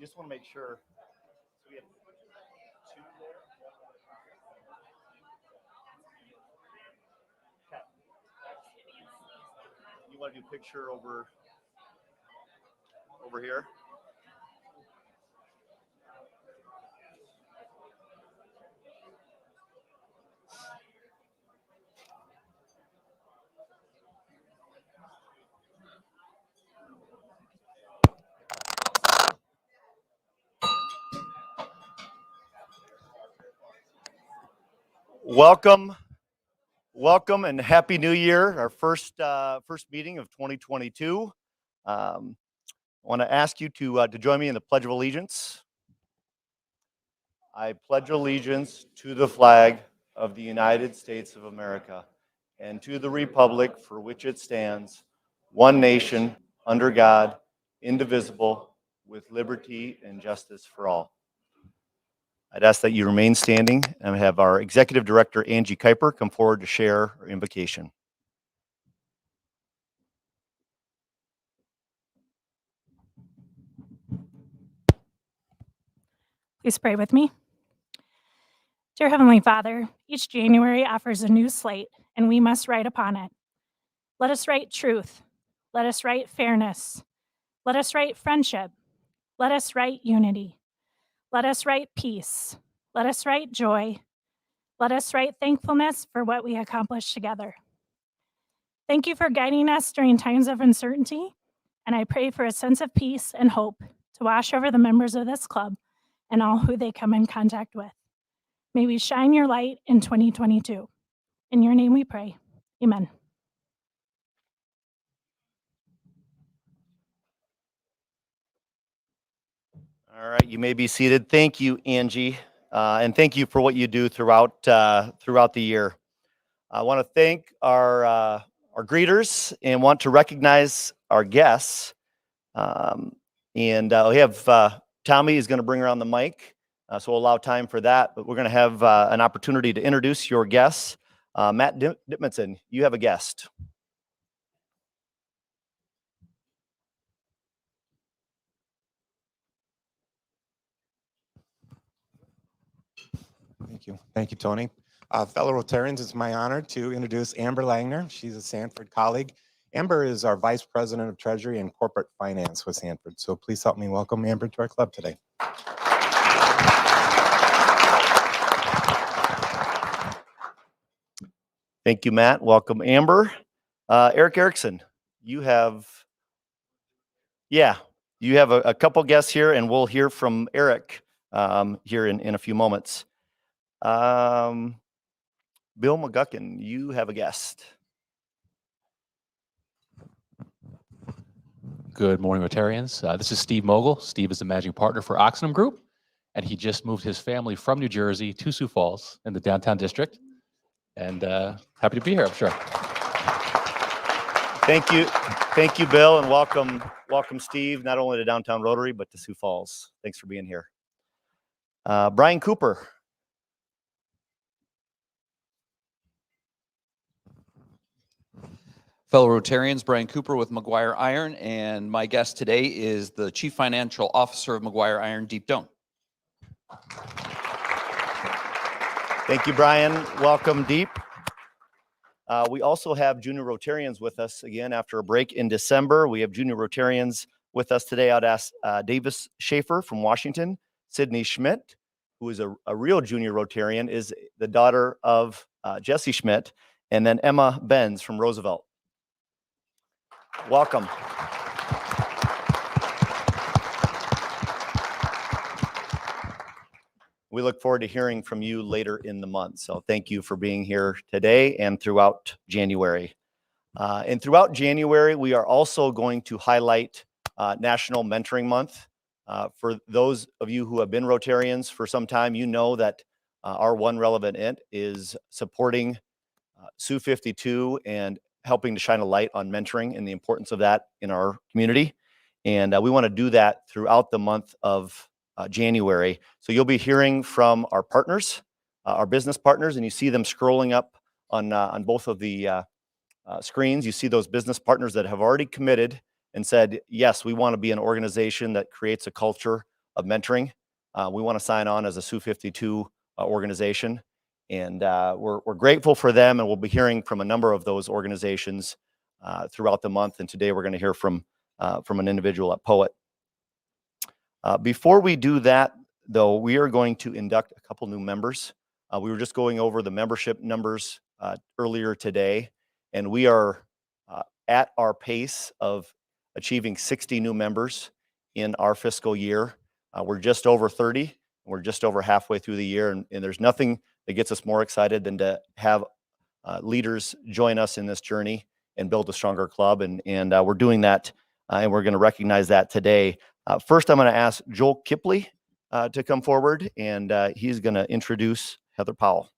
just want to make sure. So we have two there. Okay. You want to do picture over here? Welcome, and Happy New Year! Our first meeting of 2022. I want to ask you to join me in the Pledge of Allegiance. I pledge allegiance to the flag of the United States of America and to the republic for which it stands, one nation, under God, indivisible, with liberty and justice for all. I'd ask that you remain standing and have our Executive Director, Angie Kuiper, come forward to share our invocation. Please pray with me. Dear Heavenly Father, each January offers a new slate, and we must write upon it. Let us write truth. Let us write fairness. Let us write friendship. Let us write unity. Let us write peace. Let us write joy. Let us write thankfulness for what we accomplished together. Thank you for guiding us during times of uncertainty, and I pray for a sense of peace and hope to wash over the members of this club and all who they come in contact with. May we shine your light in 2022. In your name we pray. Amen. All right, you may be seated. Thank you, Angie, and thank you for what you do throughout the year. I want to thank our greeters and want to recognize our guests. We have Tommy is going to bring around the mic, so we'll allow time for that. But we're going to have an opportunity to introduce your guests. Matt Dittmanson, you have a guest. Thank you, Tony. Fellow Rotarians, it's my honor to introduce Amber Langner. She's a Sanford colleague. Amber is our Vice President of Treasury and Corporate Finance with Sanford. So please help me welcome Amber to our club today. Thank you, Matt. Welcome, Amber. Eric Erickson, you have a couple guests here, and we'll hear from Eric here in a few moments. Bill McGuckin, you have a guest. Good morning, Rotarians. This is Steve Mogul. Steve is the managing partner for Oxenham Group, and he just moved his family from New Jersey to Sioux Falls in the downtown district. And happy to be here, I'm sure. Thank you, Bill, and welcome, Steve, not only to Downtown Rotary, but to Sioux Falls. Thanks for being here. Brian Cooper. Fellow Rotarians, Brian Cooper with McGuire Iron, and my guest today is the Chief Financial Officer of McGuire Iron, Deep Doan. Thank you, Brian. Welcome, Deep. We also have Junior Rotarians with us again after a break in December. We have Junior Rotarians with us today. I'd ask Davis Schaefer from Washington, Sydney Schmidt, who is a real Junior Rotarian, is the daughter of Jesse Schmidt, and then Emma Benz from Roosevelt. Welcome. We look forward to hearing from you later in the month. So thank you for being here today and throughout January. And throughout January, we are also going to highlight National Mentoring Month. For those of you who have been Rotarians for some time, you know that our one relevant int is supporting Sioux 52 and helping to shine a light on mentoring and the importance of that in our community. And we want to do that throughout the month of January. So you'll be hearing from our partners, our business partners, and you see them scrolling up on both of the screens. You see those business partners that have already committed and said, yes, we want to be an organization that creates a culture mentoring. We want to sign on as a Sioux 52 organization, and we're grateful for them, and we'll be hearing from a number of those organizations throughout the month. And today we're going to hear from an individual at Poet. Before we do that, though, we are going to induct a couple new members. We were just going over the membership numbers earlier today, and we are at our pace of achieving 60 new members in our fiscal year. We're just over 30. We're just over halfway through the year, and there's nothing that gets us more excited than to have leaders join us in this journey and build a stronger club, and we're doing that, and we're going to recognize that today. First, I'm going to ask Joel Kipley to come forward, and he's going to introduce Heather Powell.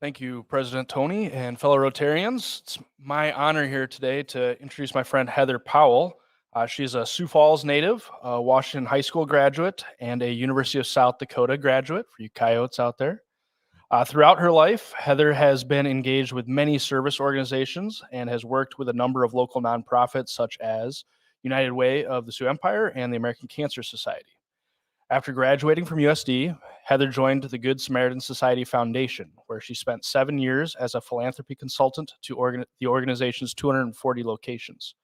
Thank you, President Tony and fellow Rotarians. It's my honor here today to introduce my friend Heather Powell. She's a Sioux Falls native, a Washington High School graduate, and a University of South Dakota graduate, for you coyotes out there. Throughout her life, Heather has been engaged with many service organizations and has worked with a number of local nonprofits such as United Way of the Sioux Empire and the American Cancer Society. After graduating from USD, Heather joined the Good Samaritan Society Foundation, where she spent 7 years as a philanthropy consultant to the organization's 240 locations.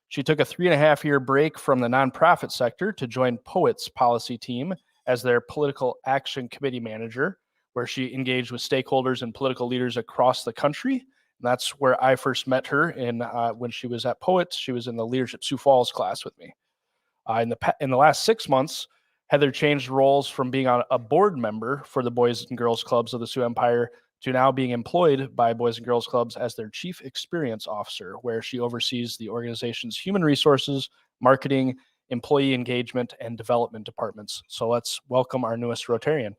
She took a 3.5-year break from the nonprofit sector to join Poet's policy team as their political action committee manager, where she engaged with stakeholders and political leaders across the country. And that's where I first met her when she was at Poet. She was in the Leadership Sioux Falls class with me. In the last 6 months, Heather changed roles from being a board member for the Boys and Girls Clubs of the Sioux Empire to now being employed by Boys and Girls Clubs as their Chief Experience Officer, where she oversees the organization's human resources, marketing, employee engagement, and development departments. So let's welcome our newest Rotarian.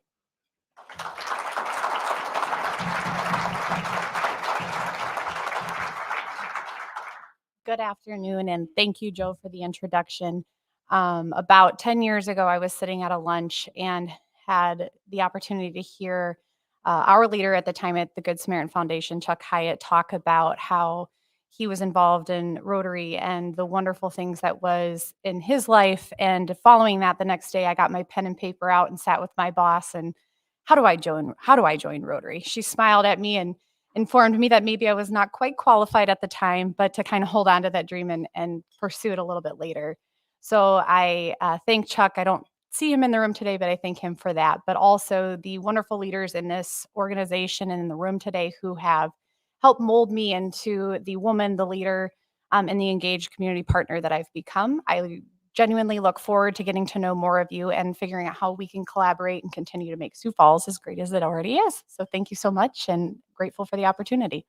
Good afternoon, and thank you, Joe, for the introduction. About 10 years ago, I was sitting at a lunch and had the opportunity to hear our leader at the time at the Good Samaritan Foundation, Chuck Hyatt, talk about how he was involved in Rotary and the wonderful things that was in his life. And following that, the next day, I got my pen and paper out and sat with my boss and how do I join Rotary? She smiled at me and informed me that maybe I was not quite qualified at the time, but to kind of hold on to that dream and pursue it a little bit later. So I thank Chuck. I don't see him in the room today, but I thank him for that. But also the wonderful leaders in this organization and in the room today who have helped mold me into the woman, the leader, and the engaged community partner that I've become. I genuinely look forward to getting to know more of you and figuring out how we can collaborate and continue to make Sioux Falls as great as it already is. So thank you so much and grateful for the opportunity.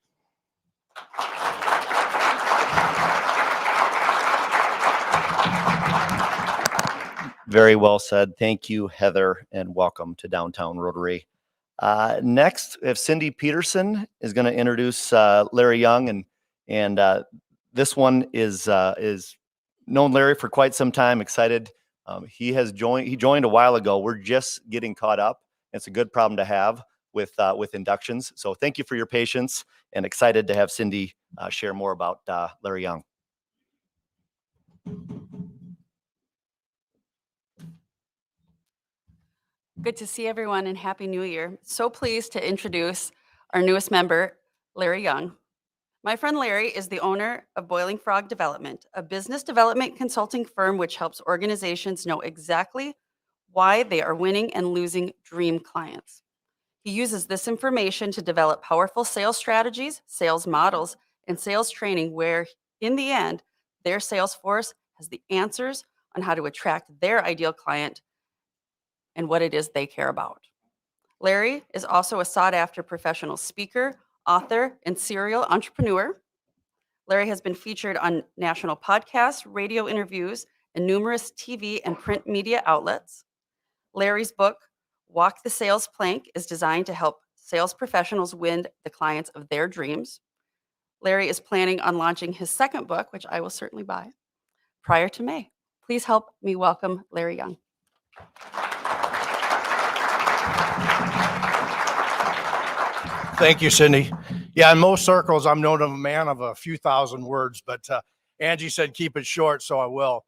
Very well said. Thank you, Heather, and welcome to Downtown Rotary. Next, if Cindy Peterson is going to introduce Larry Young, and this one is known Larry for quite some time. Excited. He joined a while ago. We're just getting caught up. It's a good problem to have with inductions. So thank you for your patience, and excited to have Cindy share more about Larry Young. Good to see everyone and Happy New Year. So pleased to introduce our newest member, Larry Young. My friend Larry is the owner of Boiling Frog Development, a business development consulting firm which helps organizations know exactly why they are winning and losing dream clients. He uses this information to develop powerful sales strategies, sales models, and sales training where, in the end, their sales force has the answers on how to attract their ideal client and what it is they care about. Larry is also a sought-after professional speaker, author, and serial entrepreneur. Larry has been featured on national podcasts, radio interviews, and numerous TV and print media outlets. Larry's book, Walk the Sales Plank, is designed to help sales professionals win the clients of their dreams. Larry is planning on launching his second book, which I will certainly buy, prior to May. Please help me welcome Larry Young. Thank you, Cindy. Yeah, in most circles, I'm known as a man of a few thousand words, but Angie said keep it short, so I will.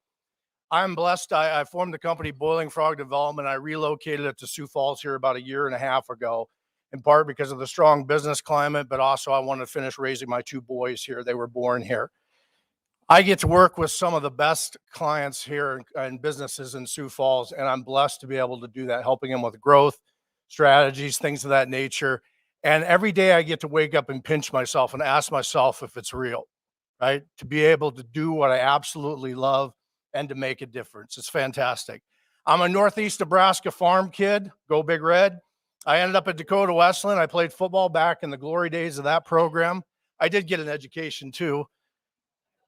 I'm blessed. I formed the company Boiling Frog Development. I relocated it to Sioux Falls here about a year and a half ago, in part because of the strong business climate, but also I wanted to finish raising my two boys here. They were born here. I get to work with some of the best clients here and businesses in Sioux Falls, and I'm blessed to be able to do that, helping them with growth, strategies, things of that nature. And every day I get to wake up and pinch myself and ask myself if it's real, right? To be able to do what I absolutely love and to make a difference. It's fantastic. I'm a Northeast Nebraska farm kid, go Big Red. I ended up at Dakota Wesleyan. I played football back in the glory days of that program. I did get an education too.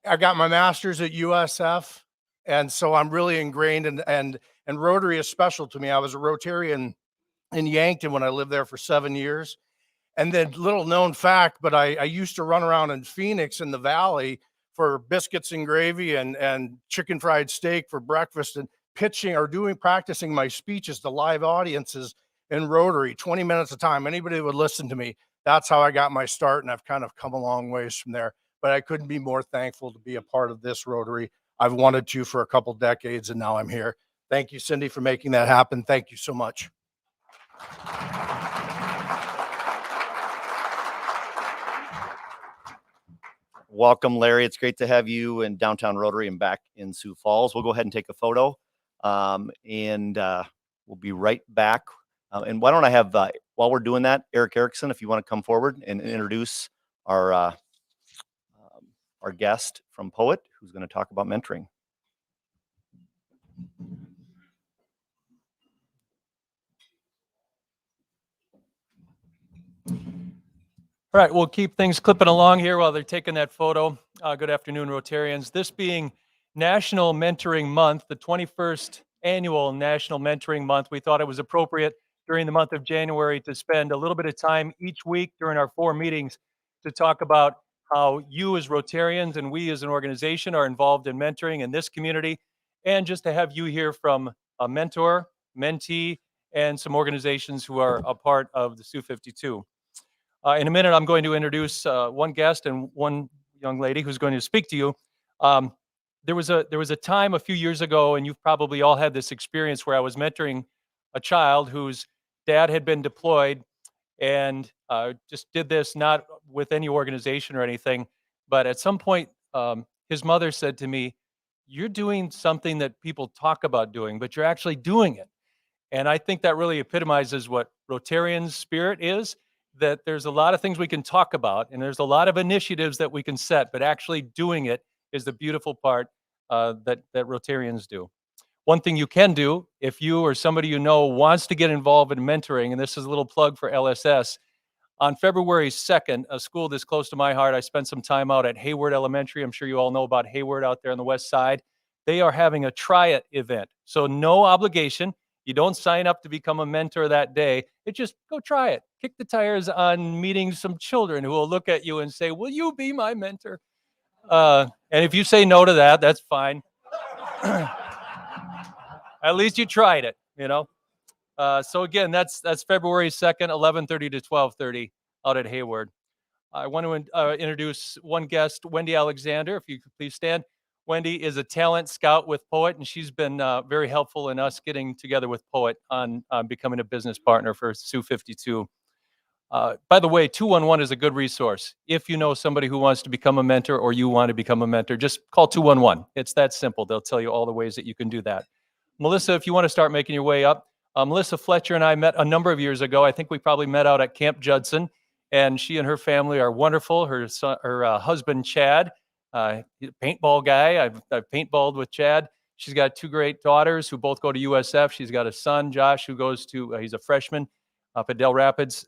I got my master's at USF, and so I'm really ingrained and Rotary is special to me. I was a Rotarian in Yankton when I lived there for 7 years. And then little known fact, but I used to run around in Phoenix in the Valley for biscuits and gravy and chicken fried steak for breakfast and pitching or practicing my speeches to live audiences in Rotary, 20 minutes a time. Anybody would listen to me. That's how I got my start, and I've kind of come a long ways from there. But I couldn't be more thankful to be a part of this Rotary. I've wanted to for a couple decades, and now I'm here. Thank you, Cindy, for making that happen. Thank you so much. Welcome, Larry. It's great to have you in downtown Rotary and back in Sioux Falls. We'll go ahead and take a photo, and we'll be right back. And why don't I have, while we're doing that, Eric Erickson, if you want to come forward and introduce our guest from Poet, who's going to talk about mentoring. All right, we'll keep things clipping along here while they're taking that photo. Good afternoon, Rotarians. This being National Mentoring Month, the 21st annual National Mentoring Month, we thought it was appropriate during the month of January to spend a little bit of time each week during our 4 meetings to talk about how you as Rotarians and we as an organization are involved in mentoring in this community, and just to have you hear from a mentor, mentee, and some organizations who are a part of the Sioux 52. In a minute, I'm going to introduce one guest and one young lady who's going to speak to you. There was a time a few years ago, and you've probably all had this experience, where I was mentoring a child whose dad had been deployed, and just did this not with any organization or anything, but at some point, his mother said to me, "You're doing something that people talk about doing, but you're actually doing it." And I think that really epitomizes what Rotarian spirit is, that there's a lot of things we can talk about, and there's a lot of initiatives that we can set, but actually doing it is the beautiful part that Rotarians do. One thing you can do, if you or somebody you know wants to get involved in mentoring, and this is a little plug for LSS, on February 2nd, a school that's close to my heart, I spent some time out at Hayward Elementary. I'm sure you all know about Hayward out there on the west side. They are having a Try It event. So no obligation. You don't sign up to become a mentor that day. It's just go try it. Kick the tires on meeting some children who will look at you and say, "Will you be my mentor?" And if you say no to that, that's fine. At least you tried it, you know? So again, that's February 2nd, 11:30 to 12:30 out at Hayward. I want to introduce one guest, Wendy Alexander, if you could please stand. Wendy is a talent scout with Poet, and she's been very helpful in us getting together with Poet on becoming a business partner for Sioux 52. By the way, 211 is a good resource. If you know somebody who wants to become a mentor or you want to become a mentor, just call 211. It's that simple. They'll tell you all the ways that you can do that. Melissa, if you want to start making your way up, Melissa Fletcher and I met a number of years ago. I think we probably met out at Camp Judson, and she and her family are wonderful. Her husband, Chad, he's a paintball guy. I've paintballed with Chad. She's got 2 great daughters who both go to USF. She's got a son, Josh, who goes to, he's a freshman up at Del Rapids.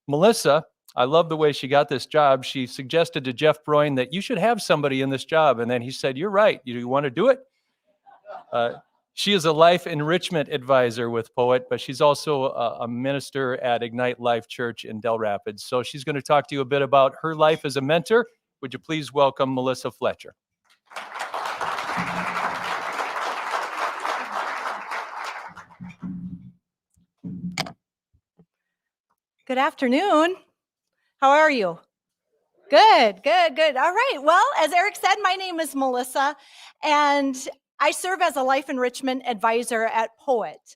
Melissa, I love the way she got this job. She suggested to Jeff Broyne that you should have somebody in this job. And then he said, "You're right. You want to do it?" She is a life enrichment advisor with Poet, but she's also a minister at Ignite Life Church in Del Rapids. So she's going to talk to you a bit about her life as a mentor. Would you please welcome Melissa Fletcher? Good afternoon. How are you? Good, good, good. All right. Well, as Eric said, my name is Melissa, and I serve as a life enrichment advisor at Poet.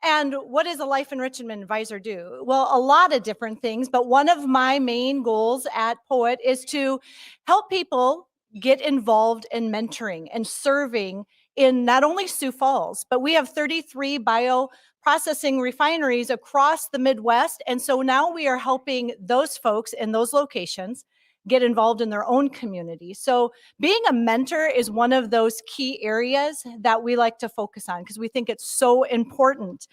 And what does a life enrichment advisor do? Well, a lot of different things, but one of my main goals at Poet is to help people get involved in mentoring and serving in not only Sioux Falls, but we have 33 bioprocessing refineries across the Midwest. And so now we are helping those folks in those locations get involved in their own community. So being a mentor is one of those key areas that we like to focus on because we think it's so important.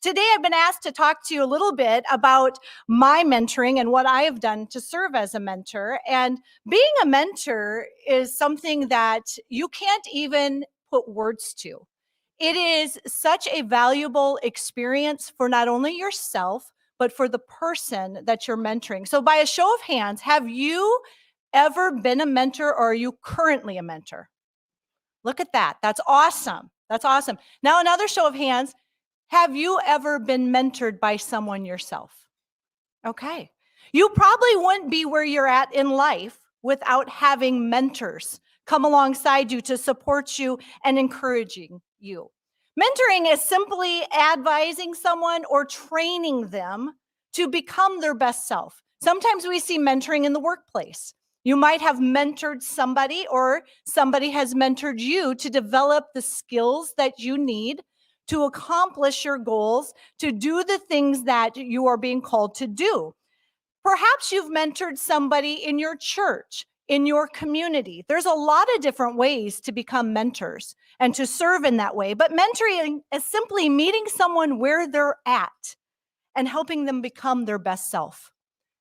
Today, I've been asked to talk to you a little bit about my mentoring and what I have done to serve as a mentor. And being a mentor is something that you can't even put words to. It is such a valuable experience for not only yourself, but for the person that you're mentoring. So by a show of hands, have you ever been a mentor or are you currently a mentor? Look at that. That's awesome. That's awesome. Now, another show of hands. Have you ever been mentored by someone yourself? Okay. You probably wouldn't be where you're at in life without having mentors come alongside you to support you and encouraging you. Mentoring is simply advising someone or training them to become their best self. Sometimes we see mentoring in the workplace. You might have mentored somebody or somebody has mentored you to develop the skills that you need to accomplish your goals, to do the things that you are being called to do. Perhaps you've mentored somebody in your church, in your community. There's a lot of different ways to become mentors and to serve in that way. But mentoring is simply meeting someone where they're at and helping them become their best self.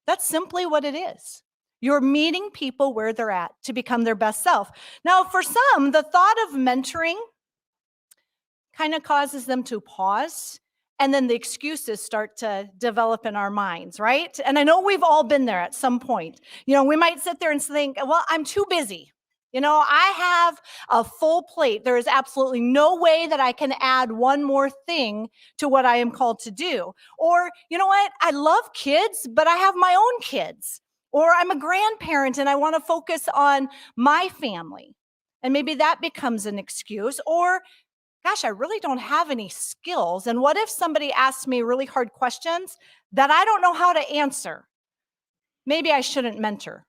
That's simply what it is. You're meeting people where they're at to become their best self. Now, for some, the thought of mentoring kind of causes them to pause, and then the excuses start to develop in our minds, right? And I know we've all been there at some point. You know, we might sit there and think, well, I'm too busy. You know, I have a full plate. There is absolutely no way that I can add one more thing to what I am called to do. Or, you know what? I love kids, but I have my own kids. Or I'm a grandparent and I want to focus on my family. And maybe that becomes an excuse. Or, gosh, I really don't have any skills. And what if somebody asks me really hard questions that I don't know how to answer? Maybe I shouldn't mentor.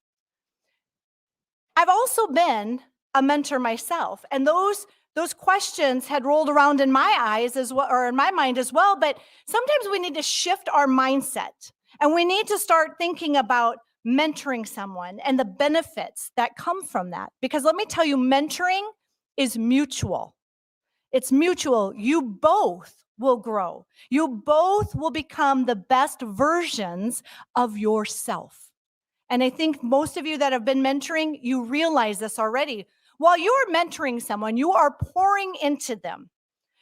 I've also been a mentor myself, and those questions had rolled around in my eyes as well, or in my mind as well. But sometimes we need to shift our mindset, and we need to start thinking about mentoring someone and the benefits that come from that. Because let me tell you, mentoring is mutual. It's mutual. You both will grow. You both will become the best versions of yourself. And I think most of you that have been mentoring, you realize this already. While you're mentoring someone, you are pouring into them.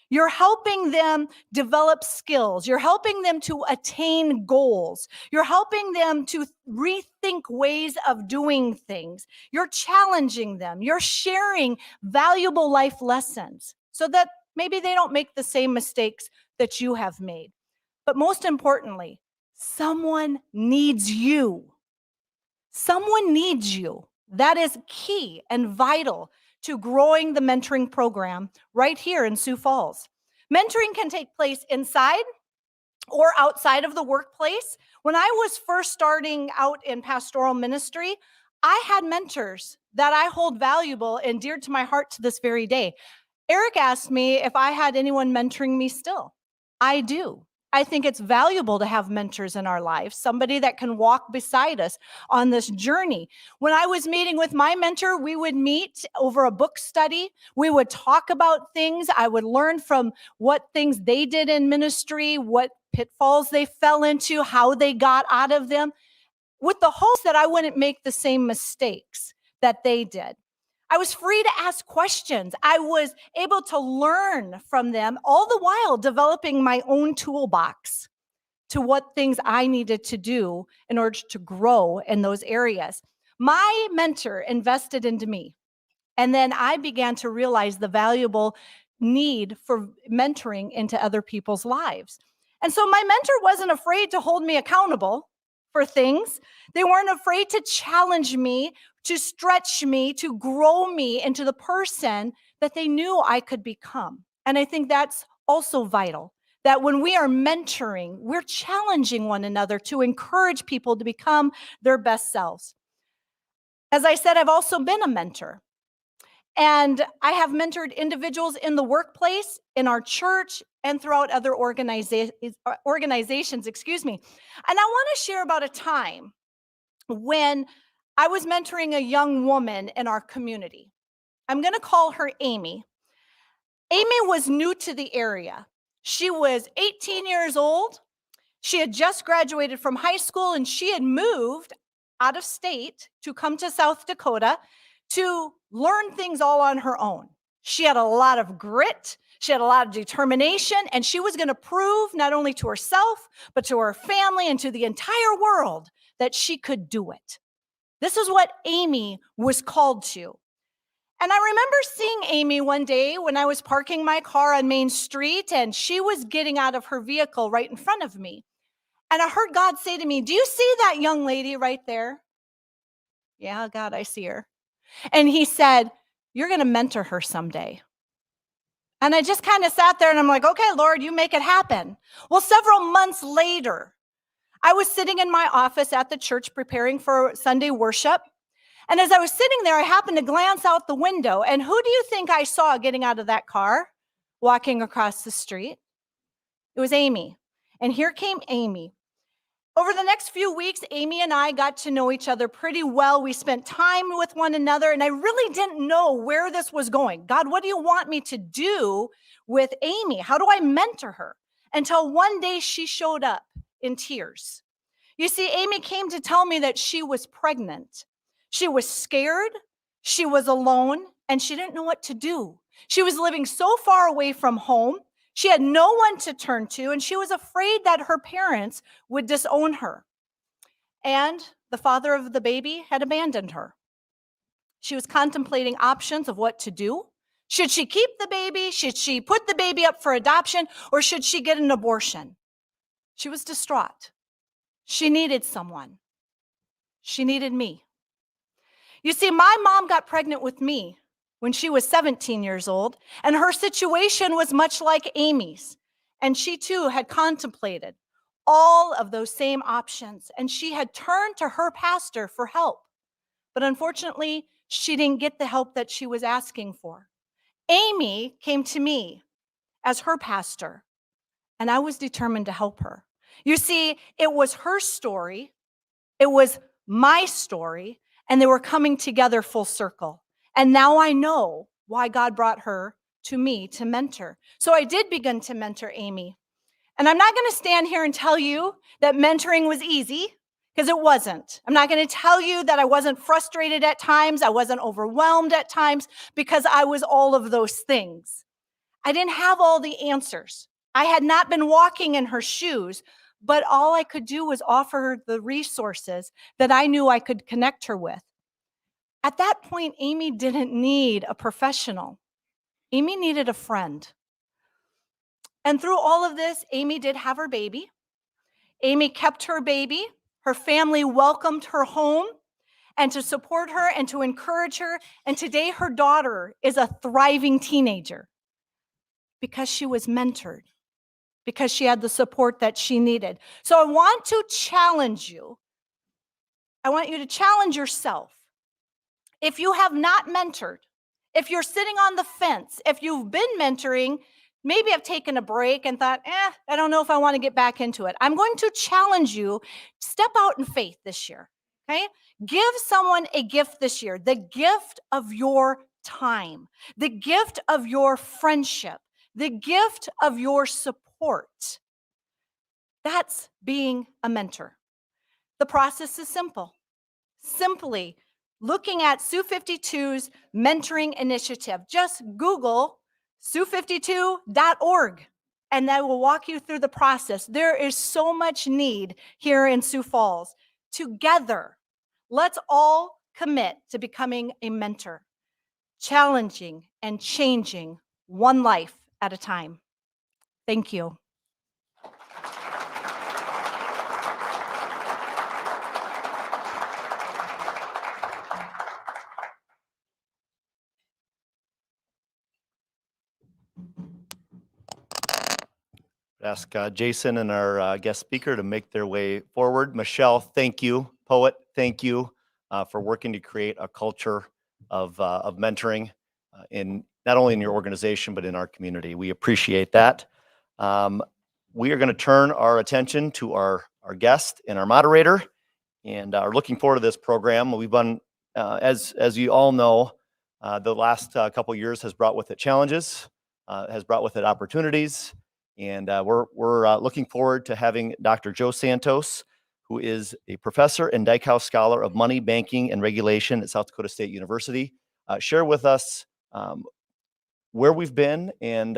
You're helping them develop skills. You're helping them to attain goals. You're helping them to rethink ways of doing things. You're challenging them. You're sharing valuable life lessons so that maybe they don't make the same mistakes that you have made. But most importantly, someone needs you. Someone needs you. That is key and vital to growing the mentoring program right here in Sioux Falls. Mentoring can take place inside or outside of the workplace. When I was first starting out in pastoral ministry, I had mentors that I hold valuable and dear to my heart to this very day. Eric asked me if I had anyone mentoring me still. I do. I think it's valuable to have mentors in our lives, somebody that can walk beside us on this journey. When I was meeting with my mentor, we would meet over a book study. We would talk about things. I would learn from what things they did in ministry, what pitfalls they fell into, how they got out of them, with the hopes that I wouldn't make the same mistakes that they did. I was free to ask questions. I was able to learn from them, all the while developing my own toolbox to what things I needed to do in order to grow in those areas. My mentor invested into me, and then I began to realize the valuable need for mentoring into other people's lives. And so my mentor wasn't afraid to hold me accountable for things. They weren't afraid to challenge me, to stretch me, to grow me into the person that they knew I could become. And I think that's also vital, that when we are mentoring, we're challenging one another to encourage people to become their best selves. As I said, I've also been a mentor. And I have mentored individuals in the workplace, in our church, and throughout other organizations, excuse me. And I want to share about a time when I was mentoring a young woman in our community. I'm going to call her Amy. Amy was new to the area. She was 18 years old. She had just graduated from high school, and she had moved out of state to come to South Dakota to learn things all on her own. She had a lot of grit, she had a lot of determination, and she was going to prove not only to herself, but to her family and to the entire world that she could do it. This is what Amy was called to. And I remember seeing Amy one day when I was parking my car on Main Street, and she was getting out of her vehicle right in front of me. And I heard God say to me, "Do you see that young lady right there?" "Yeah, God, I see her." And he said, "You're going to mentor her someday." And I just kind of sat there and I'm like, "Okay, Lord, you make it happen." Well, several months later, I was sitting in my office at the church preparing for Sunday worship. And as I was sitting there, I happened to glance out the window. And who do you think I saw getting out of that car, walking across the street? It was Amy. And here came Amy. Over the next few weeks, Amy and I got to know each other pretty well. We spent time with one another, and I really didn't know where this was going. God, what do you want me to do with Amy? How do I mentor her? Until one day she showed up in tears. You see, Amy came to tell me that she was pregnant. She was scared, she was alone, and she didn't know what to do. She was living so far away from home. She had no one to turn to, and she was afraid that her parents would disown her. And the father of the baby had abandoned her. She was contemplating options of what to do. Should she keep the baby? Should she put the baby up for adoption? Or should she get an abortion? She was distraught. She needed someone. She needed me. You see, my mom got pregnant with me when she was 17 years old, and her situation was much like Amy's. And she too had contemplated all of those same options, and she had turned to her pastor for help. But unfortunately, she didn't get the help that she was asking for. Amy came to me as her pastor, and I was determined to help her. You see, it was her story, it was my story, and they were coming together full circle. And now I know why God brought her to me to mentor. So I did begin to mentor Amy. And I'm not going to stand here and tell you that mentoring was easy, because it wasn't. I'm not going to tell you that I wasn't frustrated at times, I wasn't overwhelmed at times, because I was all of those things. I didn't have all the answers. I had not been walking in her shoes, but all I could do was offer her the resources that I knew I could connect her with. At that point, Amy didn't need a professional. Amy needed a friend. And through all of this, Amy did have her baby. Amy kept her baby. Her family welcomed her home and to support her and to encourage her. And today her daughter is a thriving teenager because she was mentored, because she had the support that she needed. So I want to challenge you. I want you to challenge yourself. If you have not mentored, if you're sitting on the fence, if you've been mentoring, maybe I've taken a break and thought, I don't know if I want to get back into it. I'm going to challenge you, step out in faith this year, okay? Give someone a gift this year, the gift of your time, the gift of your friendship, the gift of your support. That's being a mentor. The process is simple. Simply looking at Sioux 52's mentoring initiative. Just Google Sioux52.org, and that will walk you through the process. There is so much need here in Sioux Falls. Together, let's all commit to becoming a mentor, challenging and changing one life at a time. Thank you. Ask Jason and our guest speaker to make their way forward. Michelle, thank you. Poet, thank you for working to create a culture of mentoring in not only in your organization, but in our community. We appreciate that. We are going to turn our attention to our guest and our moderator and are looking forward to this program. We've been, as you all know, the last couple years has brought with it challenges, has brought with it opportunities. And we're looking forward to having Dr. Joe Santos, who is a professor and Dykehouse Scholar of Money, Banking, and Regulation at South Dakota State University, share with us where we've been and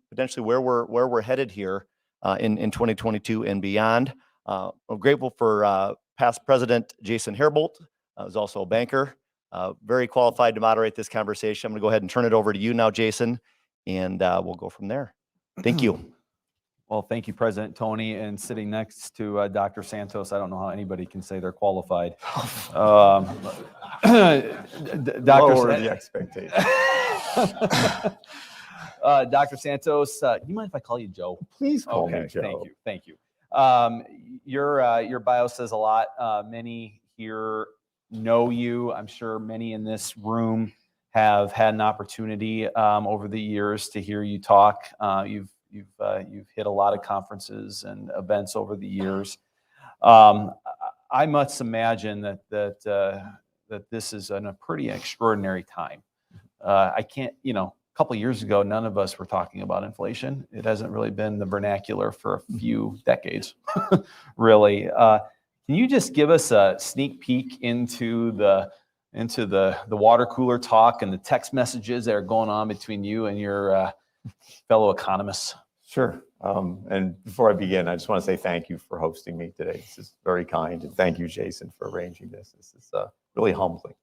potentially where we're headed here in 2022 and beyond. I'm grateful for past President Jason Herbold, who's also a banker, very qualified to moderate this conversation. I'm going to go ahead and turn it over to you now, Jason, and we'll go from there. Thank you. Well, thank you, President Tony. And sitting next to Dr. Santos, I don't know how anybody can say they're qualified. Lower the expectation. Dr. Santos, do you mind if I call you Joe? Please call Okay, me Joe. thank you. Your bio says a lot. Many here know you. I'm sure many in this room have had an opportunity over the years to hear you talk. You've hit a lot of conferences and events over the years. I must imagine that this is a pretty extraordinary time. I can't, a couple of years ago, none of us were talking about inflation. It hasn't really been the vernacular for a few decades, really. Can you just give us a sneak peek into the water cooler talk and the text messages that are going on between you and your fellow economists? Sure. And before I begin, I just want to say thank you for hosting me today. This is very kind. And thank you, Jason, for arranging this. This is really humbling.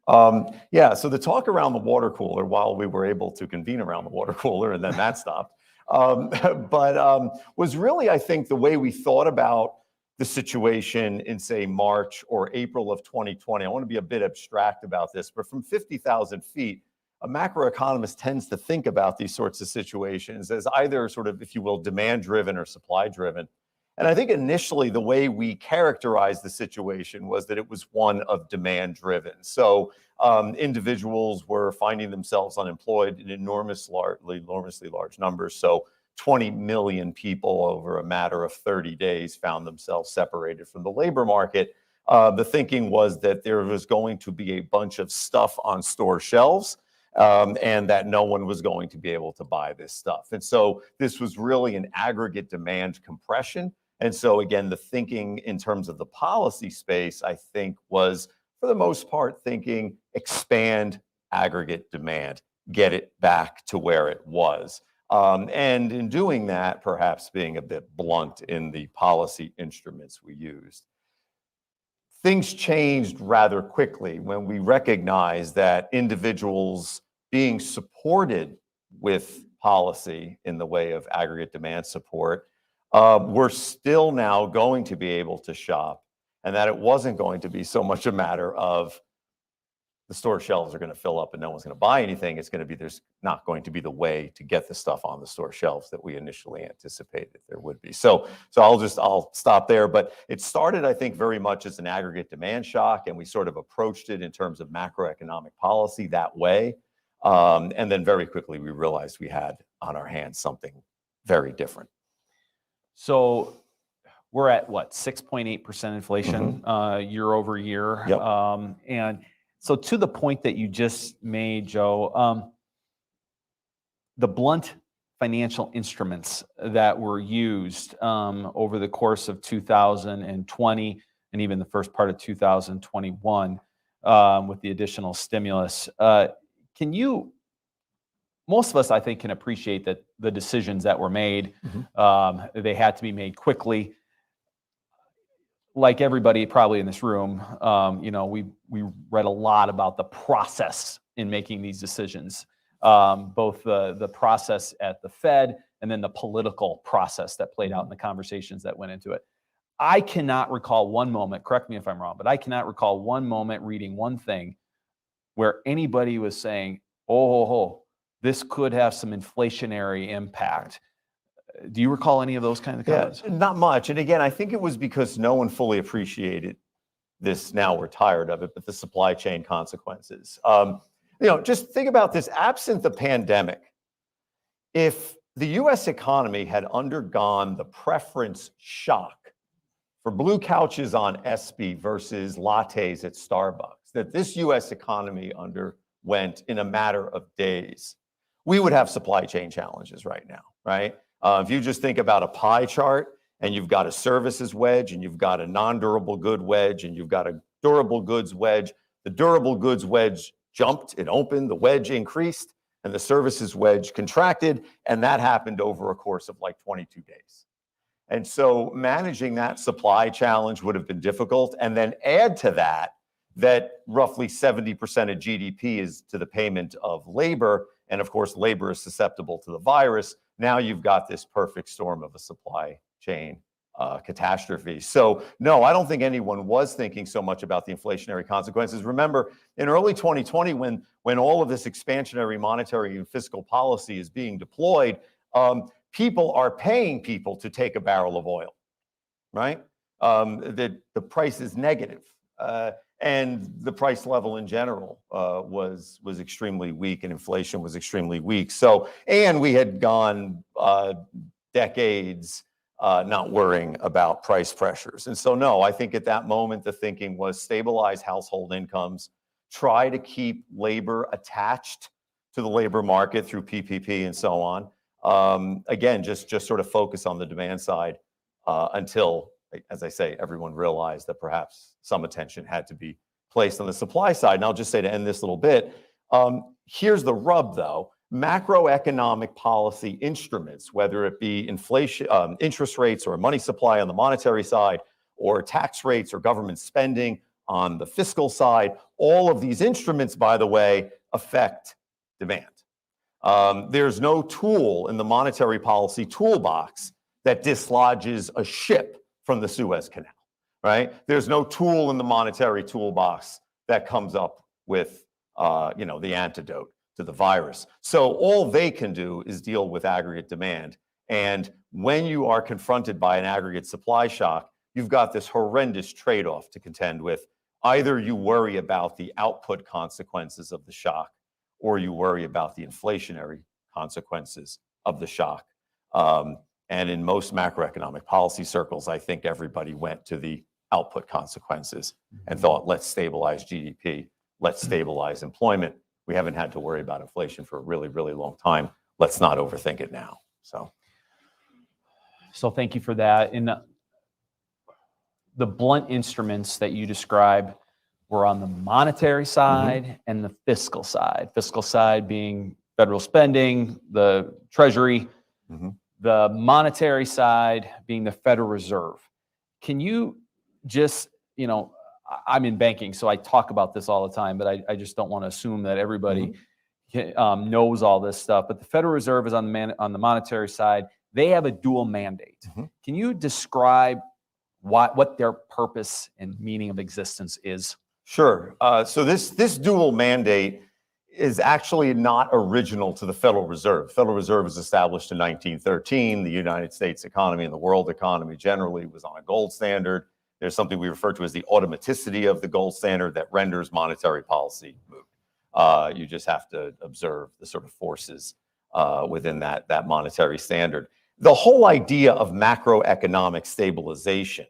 So the talk around the water cooler, while we were able to convene around the water cooler and then that stopped, was really, I think, the way we thought about the situation in, say, March or April of 2020. I want to be a bit abstract about this, but from 50,000 feet, a macroeconomist tends to think about these sorts of situations as either sort of, if you will, demand-driven or supply-driven. And I think initially the way we characterized the situation was that it was one of demand-driven. So individuals were finding themselves unemployed in enormously large numbers. So 20 million people over a matter of 30 days found themselves separated from the labor market. The thinking was that there was going to be a bunch of stuff on store shelves, and that no one was going to be able to buy this stuff. And so this was really an aggregate demand compression. And so again, the thinking in terms of the policy space, I think, was for the most part thinking expand aggregate demand, get it back to where it was. And in doing that, perhaps being a bit blunt in the policy instruments we used. Things changed rather quickly when we recognized that individuals being supported with policy in the way of aggregate demand support were still now going to be able to shop, and that it wasn't going to be so much a matter of the store shelves are going to fill up and no one's going to buy anything. It's going to be, there's not going to be the way to get the stuff on the store shelves that we initially anticipated there would be. So I'll stop there. But it started, I think, very much as an aggregate demand shock, and we sort of approached it in terms of macroeconomic policy that way. And then very quickly we realized we had on our hands something very different. So we're at what, 6.8% inflation year over year. Yep. And so to the point that you just made, Joe, the blunt financial instruments that were used over the course of 2020 and even the first part of 2021 with the additional stimulus, most of us, I think, can appreciate that the decisions that were made, they had to be made quickly. Like everybody probably in this room, we read a lot about the process in making these decisions, both the process at the Fed and then the political process that played out in the conversations that went into it. I cannot recall one moment, correct me if I'm wrong, but I cannot recall one moment reading one thing where anybody was saying, this could have some inflationary impact. Do you recall any of those kind of comments? Yeah, not much. And again, I think it was because no one fully appreciated this. Now we're tired of it, but the supply chain consequences. Just think about this. Absent the pandemic, if the U.S. economy had undergone the preference shock for blue couches on SB versus lattes at Starbucks that this U.S. economy underwent in a matter of days, we would have supply chain challenges right now, right? If you just think about a pie chart and you've got a services wedge and you've got a non-durable good wedge and you've got a durable goods wedge, the durable goods wedge jumped, it opened, the wedge increased, and the services wedge contracted, and that happened over a course of like 22 days. And so managing that supply challenge would have been difficult. And then add to that roughly 70% of GDP is to the payment of labor. And of course, labor is susceptible to the virus. Now you've got this perfect storm of a supply chain catastrophe. So no, I don't think anyone was thinking so much about the inflationary consequences. Remember, in early 2020, when all of this expansionary monetary and fiscal policy is being deployed, people are paying people to take a barrel of oil, right? The price is negative. And the price level in general was extremely weak, and inflation was extremely weak. So, and we had gone decades not worrying about price pressures. And so, no, I think at that moment, the thinking was stabilize household incomes, try to keep labor attached to the labor market through PPP and so on. Again, just sort of focus on the demand side until, as I say, everyone realized that perhaps some attention had to be placed on the supply side. And I'll just say to end this little bit, here's the rub though. Macroeconomic policy instruments, whether it be inflation, interest rates or money supply on the monetary side, or tax rates or government spending on the fiscal side, all of these instruments, by the way, affect demand. There's no tool in the monetary policy toolbox that dislodges a ship from the Suez Canal, right? There's no tool in the monetary toolbox that comes up with, the antidote to the virus. So all they can do is deal with aggregate demand. And when you are confronted by an aggregate supply shock, you've got this horrendous trade-off to contend with. Either you worry about the output consequences of the shock, or you worry about the inflationary consequences of the shock. And in most macroeconomic policy circles, I think everybody went to the output consequences and thought, let's stabilize GDP, let's stabilize employment. We haven't had to worry about inflation for a really, really long time. Let's not overthink it now. So thank you for that. In the blunt instruments that you described were on the monetary side and the fiscal side. Fiscal side being federal spending, the Treasury, the monetary side being the Federal Reserve. Can you just, I'm in banking, so I talk about this all the time, but I just don't want to assume that everybody knows all this stuff. But the Federal Reserve is on the monetary side. They have a dual mandate. Can you describe what their purpose and meaning of existence is? Sure. So this dual mandate is actually not original to the Federal Reserve. The Federal Reserve was established in 1913. The United States economy and the world economy generally was on a gold standard. There's something we refer to as the automaticity of the gold standard that renders monetary policy moot. You just have to observe the sort of forces within that monetary standard. The whole idea of macroeconomic stabilization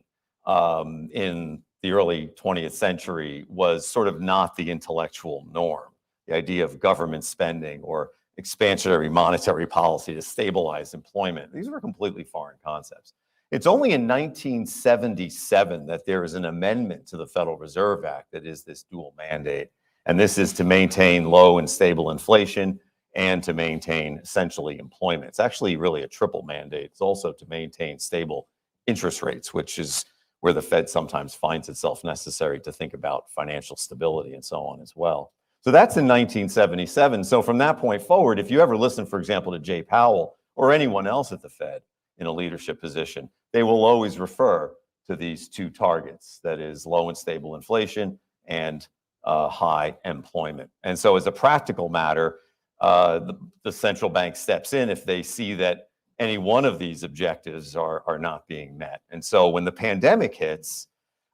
in the early 20th century was sort of not the intellectual norm. The idea of government spending or expansionary monetary policy to stabilize employment, these were completely foreign concepts. It's only in 1977 that there is an amendment to the Federal Reserve Act that is this dual mandate. And this is to maintain low and stable inflation and to maintain essentially employment. It's actually really a triple mandate. It's also to maintain stable interest rates, which is where the Fed sometimes finds itself necessary to think about financial stability and so on as well. So that's in 1977. So from that point forward, if you ever listen, for example, to Jay Powell or anyone else at the Fed in a leadership position, they will always refer to these two targets, that is low and stable inflation and high employment. And so as a practical matter, the central bank steps in if they see that any one of these objectives are not being met. And so when the pandemic hits,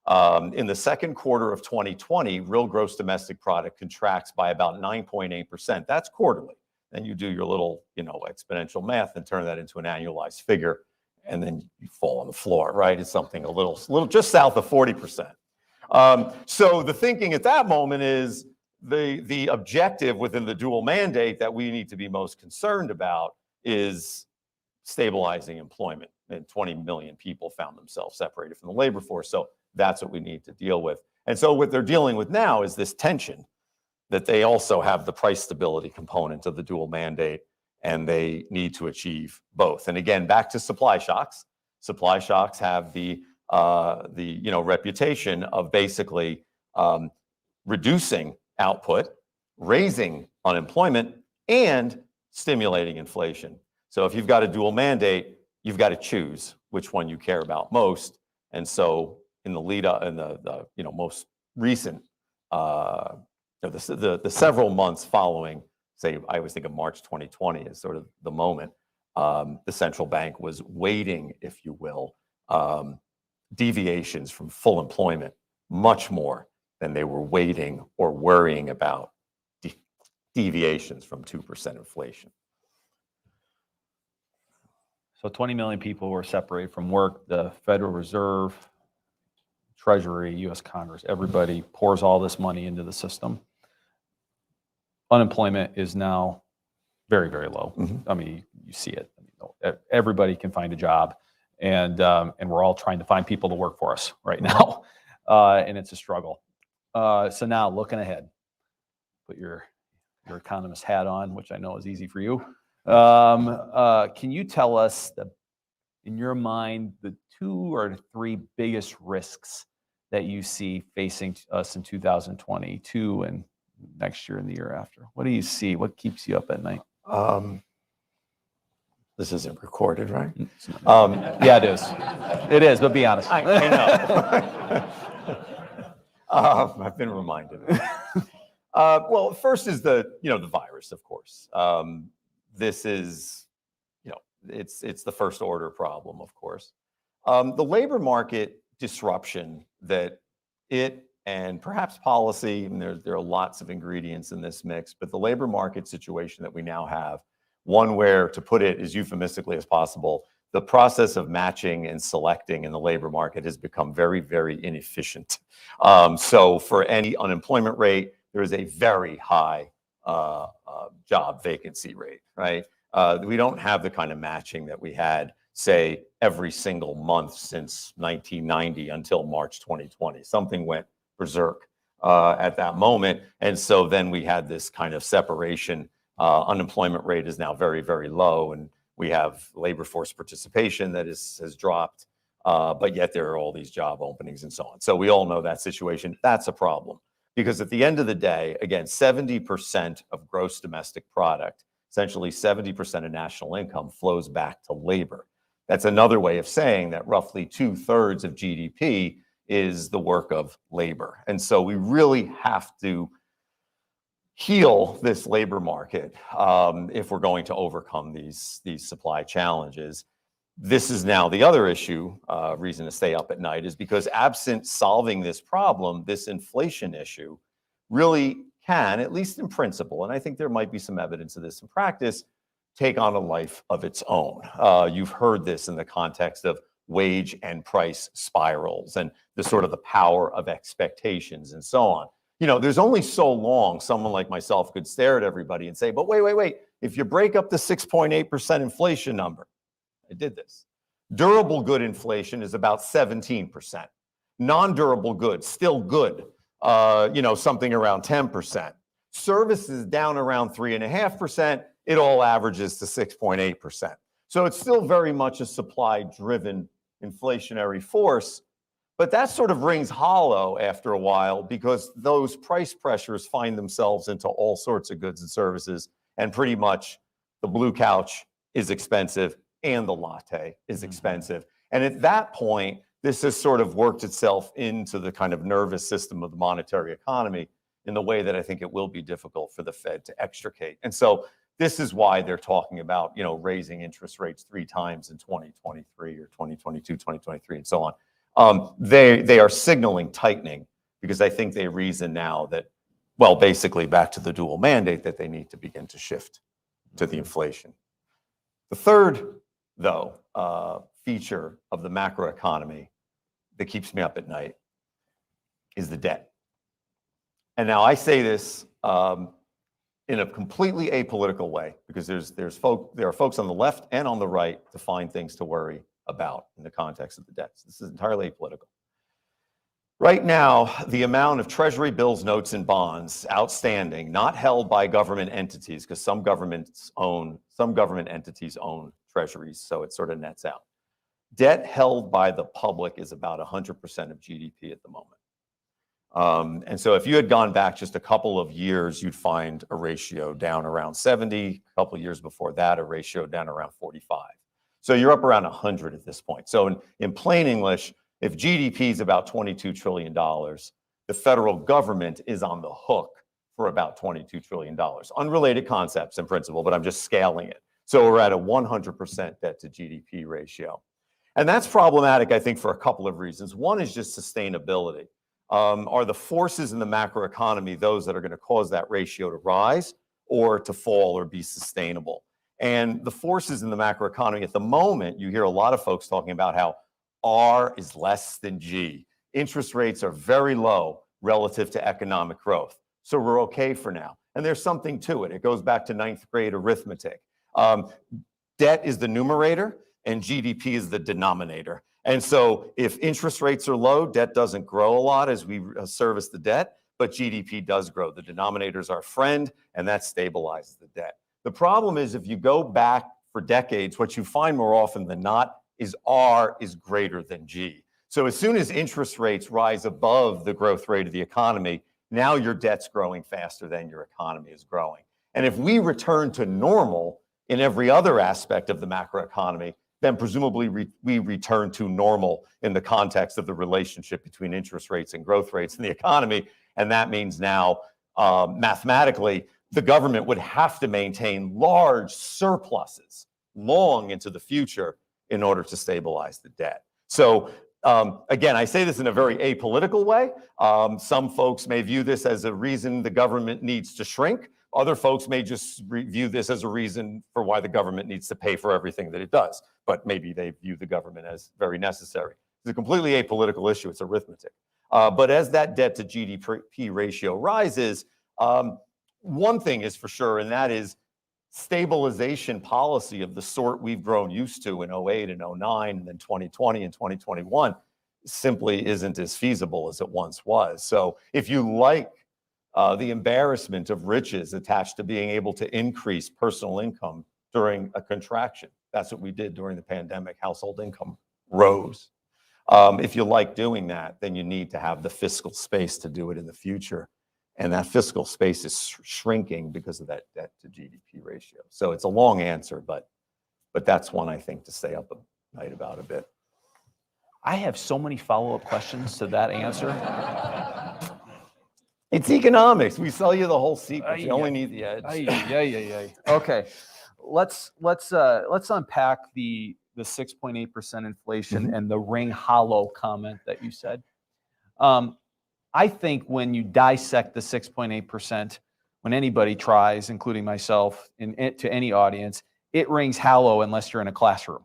in the second quarter of 2020, real gross domestic product contracts by about 9.8%. That's quarterly. Then you do your little, exponential math and turn that into an annualized figure, and then you fall on the floor, right? It's something a little just south of 40%. So the thinking at that moment is the objective within the dual mandate that we need to be most concerned about is stabilizing employment. And 20 million people found themselves separated from the labor force. So that's what we need to deal with. And so what they're dealing with now is this tension that they also have the price stability component of the dual mandate, and they need to achieve both. And again, back to supply shocks. Supply shocks have the reputation of basically reducing output, raising unemployment, and stimulating inflation. So if you've got a dual mandate, you've got to choose which one you care about most. And so in the lead up, in the most recent the several months following, say, I always think of March 2020 as sort of the moment, the central bank was waiting, if you will, deviations from full employment much more than they were waiting or worrying about deviations from 2% inflation. So 20 million people were separated from work. The Federal Reserve, Treasury, U.S. Congress, everybody pours all this money into the system. Unemployment is now very, very low. I mean, you see it. Everybody can find a job, and we're all trying to find people to work for us right now, and it's a struggle. So now, looking ahead, put your economist hat on, which I know is easy for you. Can you tell us, in your mind, the 2 or 3 biggest risks that you see facing us in 2022 and next year and the year after? What do you see? What keeps you up at night? This isn't recorded, right? Yeah, it is. It is, but be honest. I know. I've been reminded. Well, first is the virus, of course. This is, it's the first order problem, of course. The labor market disruption that it and perhaps policy, and there are lots of ingredients in this mix, but the labor market situation that we now have, one where, to put it as euphemistically as possible, the process of matching and selecting in the labor market has become very, very inefficient. So for any unemployment rate, there is a very high job vacancy rate, right? We don't have the kind of matching that we had, say, every single month since 1990 until March 2020. Something went berserk at that moment. And so then we had this kind of separation. Unemployment rate is now very, very low, and we have labor force participation that has dropped, but yet there are all these job openings and so on. So we all know that situation. That's a problem, because at the end of the day, again, 70% of gross domestic product, essentially 70% of national income, flows back to labor. That's another way of saying that roughly 2/3 of GDP is the work of labor. And so we really have to heal this labor market if we're going to overcome these supply challenges. This is now the other issue, reason to stay up at night, is because absent solving this problem, this inflation issue really can, at least in principle, and I think there might be some evidence of this in practice, take on a life of its own. You've heard this in the context of wage and price spirals and the sort of the power of expectations and so on. There's only so long someone like myself could stare at everybody and say, but wait, if you break up the 6.8% inflation number, I did this. Durable good inflation is about 17%. Non-durable goods, still good, something around 10%. Services down around 3.5%. It all averages to 6.8%. So it's still very much a supply-driven inflationary force, but that sort of rings hollow after a while, because those price pressures find themselves into all sorts of goods and services, and pretty much the blue couch is expensive and the latte is expensive. And at that point, this has sort of worked itself into the kind of nervous system of the monetary economy. in the way that I think it will be difficult for the Fed to extricate. And so this is why they're talking about, raising interest rates 3 times in 2023 or 2022, 2023, and so on. They are signaling tightening because I think they reason now that, well, basically back to the dual mandate, that they need to begin to shift to the inflation. The third, though, feature of the macroeconomy that keeps me up at night is the debt. And now I say this in a completely apolitical way, because there are folks on the left and on the right to find things to worry about in the context of the debts. This is entirely apolitical. Right now, the amount of Treasury bills, notes, and bonds outstanding, not held by government entities, because some government entities own treasuries, so it sort of nets out. Debt held by the public is about 100% of GDP at the moment. And so if you had gone back just a couple of years, you'd find a ratio down around 70. A couple of years before that, a ratio down around 45. So you're up around 100 at this point. So in plain English, if GDP is about $22 trillion, the federal government is on the hook for about $22 trillion. Unrelated concepts in principle, but I'm just scaling it. So we're at a 100% debt to GDP ratio. And that's problematic, I think, for a couple of reasons. One is just sustainability. Are the forces in the macroeconomy those that are going to cause that ratio to rise or to fall or be sustainable? And the forces in the macroeconomy at the moment, you hear a lot of folks talking about how R is less than G. Interest rates are very low relative to economic growth. So we're okay for now. And there's something to it. It goes back to 9th grade arithmetic. Debt is the numerator and GDP is the denominator. And so if interest rates are low, debt doesn't grow a lot as we service the debt, but GDP does grow. The denominator is our friend, and that stabilizes the debt. The problem is if you go back for decades, what you find more often than not is R is greater than G. So as soon as interest rates rise above the growth rate of the economy, now your debt's growing faster than your economy is growing. And if we return to normal in every other aspect of the macroeconomy, then presumably we return to normal in the context of the relationship between interest rates and growth rates in the economy. And that means now, mathematically, the government would have to maintain large surpluses long into the future in order to stabilize the debt. So again, I say this in a very apolitical way. Some folks may view this as a reason the government needs to shrink. Other folks may just view this as a reason for why the government needs to pay for everything that it does. But maybe they view the government as very necessary. It's a completely apolitical issue. It's arithmetic. But as that debt to GDP ratio rises, one thing is for sure, and that is stabilization policy of the sort we've grown used to in 08 and 09 and then 2020 and 2021 simply isn't as feasible as it once was. So if you like the embarrassment of riches attached to being able to increase personal income during a contraction, that's what we did during the pandemic. Household income rose. If you like doing that, then you need to have the fiscal space to do it in the future. And that fiscal space is shrinking because of that debt to GDP ratio. So it's a long answer, but that's one I think to stay up at night about a bit. I have so many follow-up questions to that answer. It's economics. We sell you the whole secret. You only need the edge. Okay, let's unpack the 6.8% inflation and the ring hollow comment that you said. I think when you dissect the 6.8%, when anybody tries, including myself, to any audience, it rings hollow unless you're in a classroom.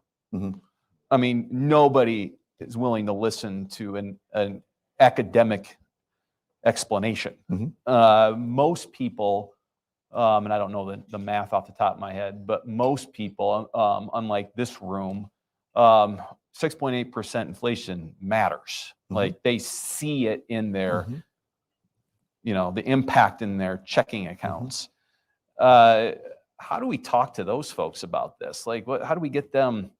I mean, nobody is willing to listen to an academic explanation. Most people, and I don't know the math off the top of my head, but most people, unlike this room, 6.8% inflation matters. Like they see it in their, the impact in their checking accounts. How do we talk to those folks about this? Like, how do we get them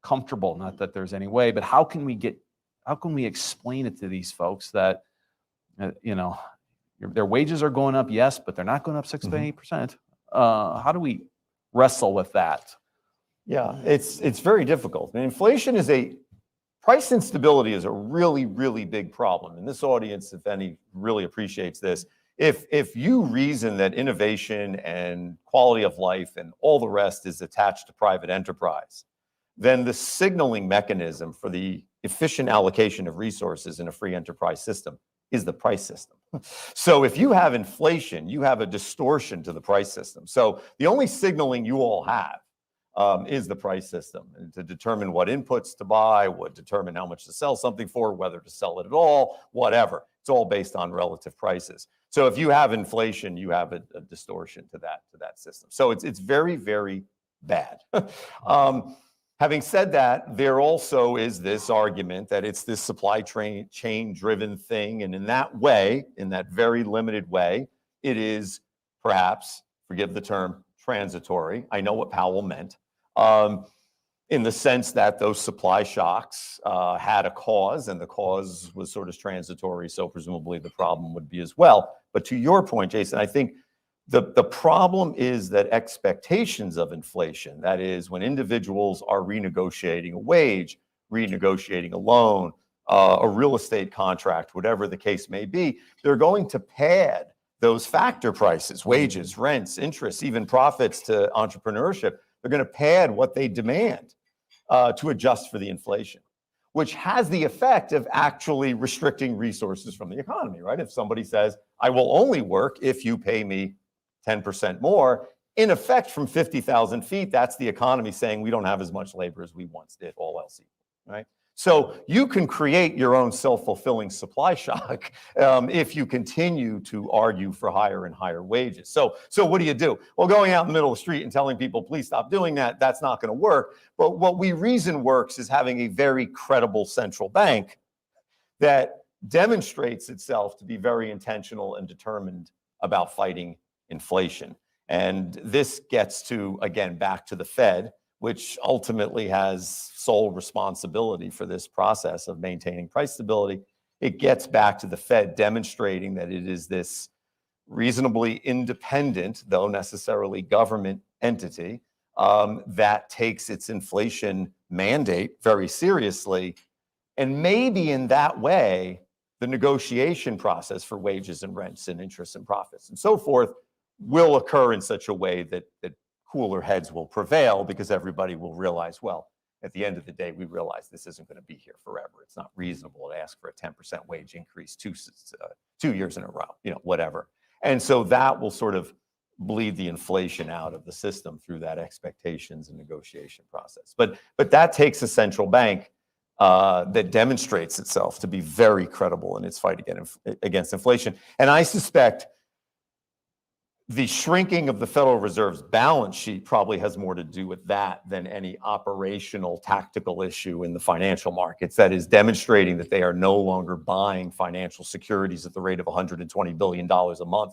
comfortable? Not that there's any way, but how can we explain it to these folks that, their wages are going up, yes, but they're not going up 6.8%. How do we wrestle with that? Yeah, it's very difficult. And inflation price instability is a really, really big problem. And this audience, if any, really appreciates this. If you reason that innovation and quality of life and all the rest is attached to private enterprise, then the signaling mechanism for the efficient allocation of resources in a free enterprise system is the price system. So if you have inflation, you have a distortion to the price system. So the only signaling you all have is the price system, and to determine what inputs to buy, what determine how much to sell something for, whether to sell it at all, whatever. It's all based on relative prices. So if you have inflation, you have a distortion to that system. So it's very, very bad. Having said that, there also is this argument that it's this supply chain driven thing. And in that way, in that very limited way, it is perhaps, forgive the term, transitory. I know what Powell meant, in the sense that those supply shocks had a cause, and the cause was sort of transitory. So presumably the problem would be as well. But to your point, Jason, I think the problem is that expectations of inflation, that is when individuals are renegotiating a wage, renegotiating a loan, a real estate contract, whatever the case may be, they're going to pad those factor prices, wages, rents, interest, even profits to entrepreneurship. They're going to pad what they demand to adjust for the inflation, which has the effect of actually restricting resources from the economy, right? If somebody says, I will only work if you pay me 10% more, in effect, from 50,000 feet, that's the economy saying we don't have as much labor as we once did, all else equal, right? So you can create your own self-fulfilling supply shock if you continue to argue for higher and higher wages. So what do? Well, going out in the middle of the street and telling people, please stop doing that, that's not going to work. But what we reason works is having a very credible central bank that demonstrates itself to be very intentional and determined about fighting inflation. And this gets to, again, back to the Fed, which ultimately has sole responsibility for this process of maintaining price stability. It gets back to the Fed demonstrating that it is this reasonably independent, though necessarily government entity, that takes its inflation mandate very seriously. And maybe in that way, the negotiation process for wages and rents and interest and profits and so forth will occur in such a way that cooler heads will prevail, because everybody will realize, well, at the end of the day, we realize this isn't going to be here forever. It's not reasonable to ask for a 10% wage increase 2 years in a row, whatever. And so that will sort of bleed the inflation out of the system through that expectations and negotiation process. But that takes a central bank that demonstrates itself to be very credible in its fight against inflation. And I suspect the shrinking of the Federal Reserve's balance sheet probably has more to do with that than any operational tactical issue in the financial markets. That is demonstrating that they are no longer buying financial securities at the rate of $120 billion a month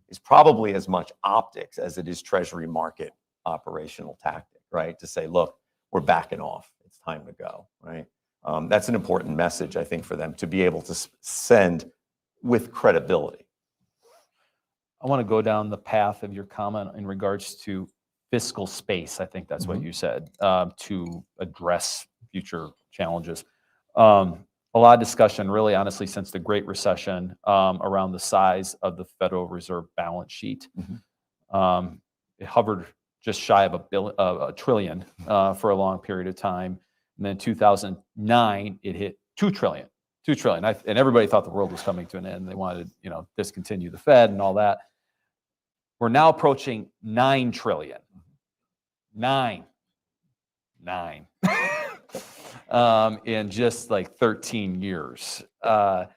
is probably as much optics as it is Treasury market operational tactic, right? To say, look, we're backing off. It's time to go, right? That's an important message, I think, for them to be able to send with credibility. I want to go down the path of your comment in regards to fiscal space. I think that's what you said, to address future challenges. A lot of discussion, really, honestly, since the Great Recession around the size of the Federal Reserve balance sheet. It hovered just shy of a trillion for a long period of time. And then in 2009, it hit 2 trillion. 2 trillion. And everybody thought the world was coming to an end. They wanted to, discontinue the Fed and all that. We're now approaching 9 trillion. 9 in just like 13 years. To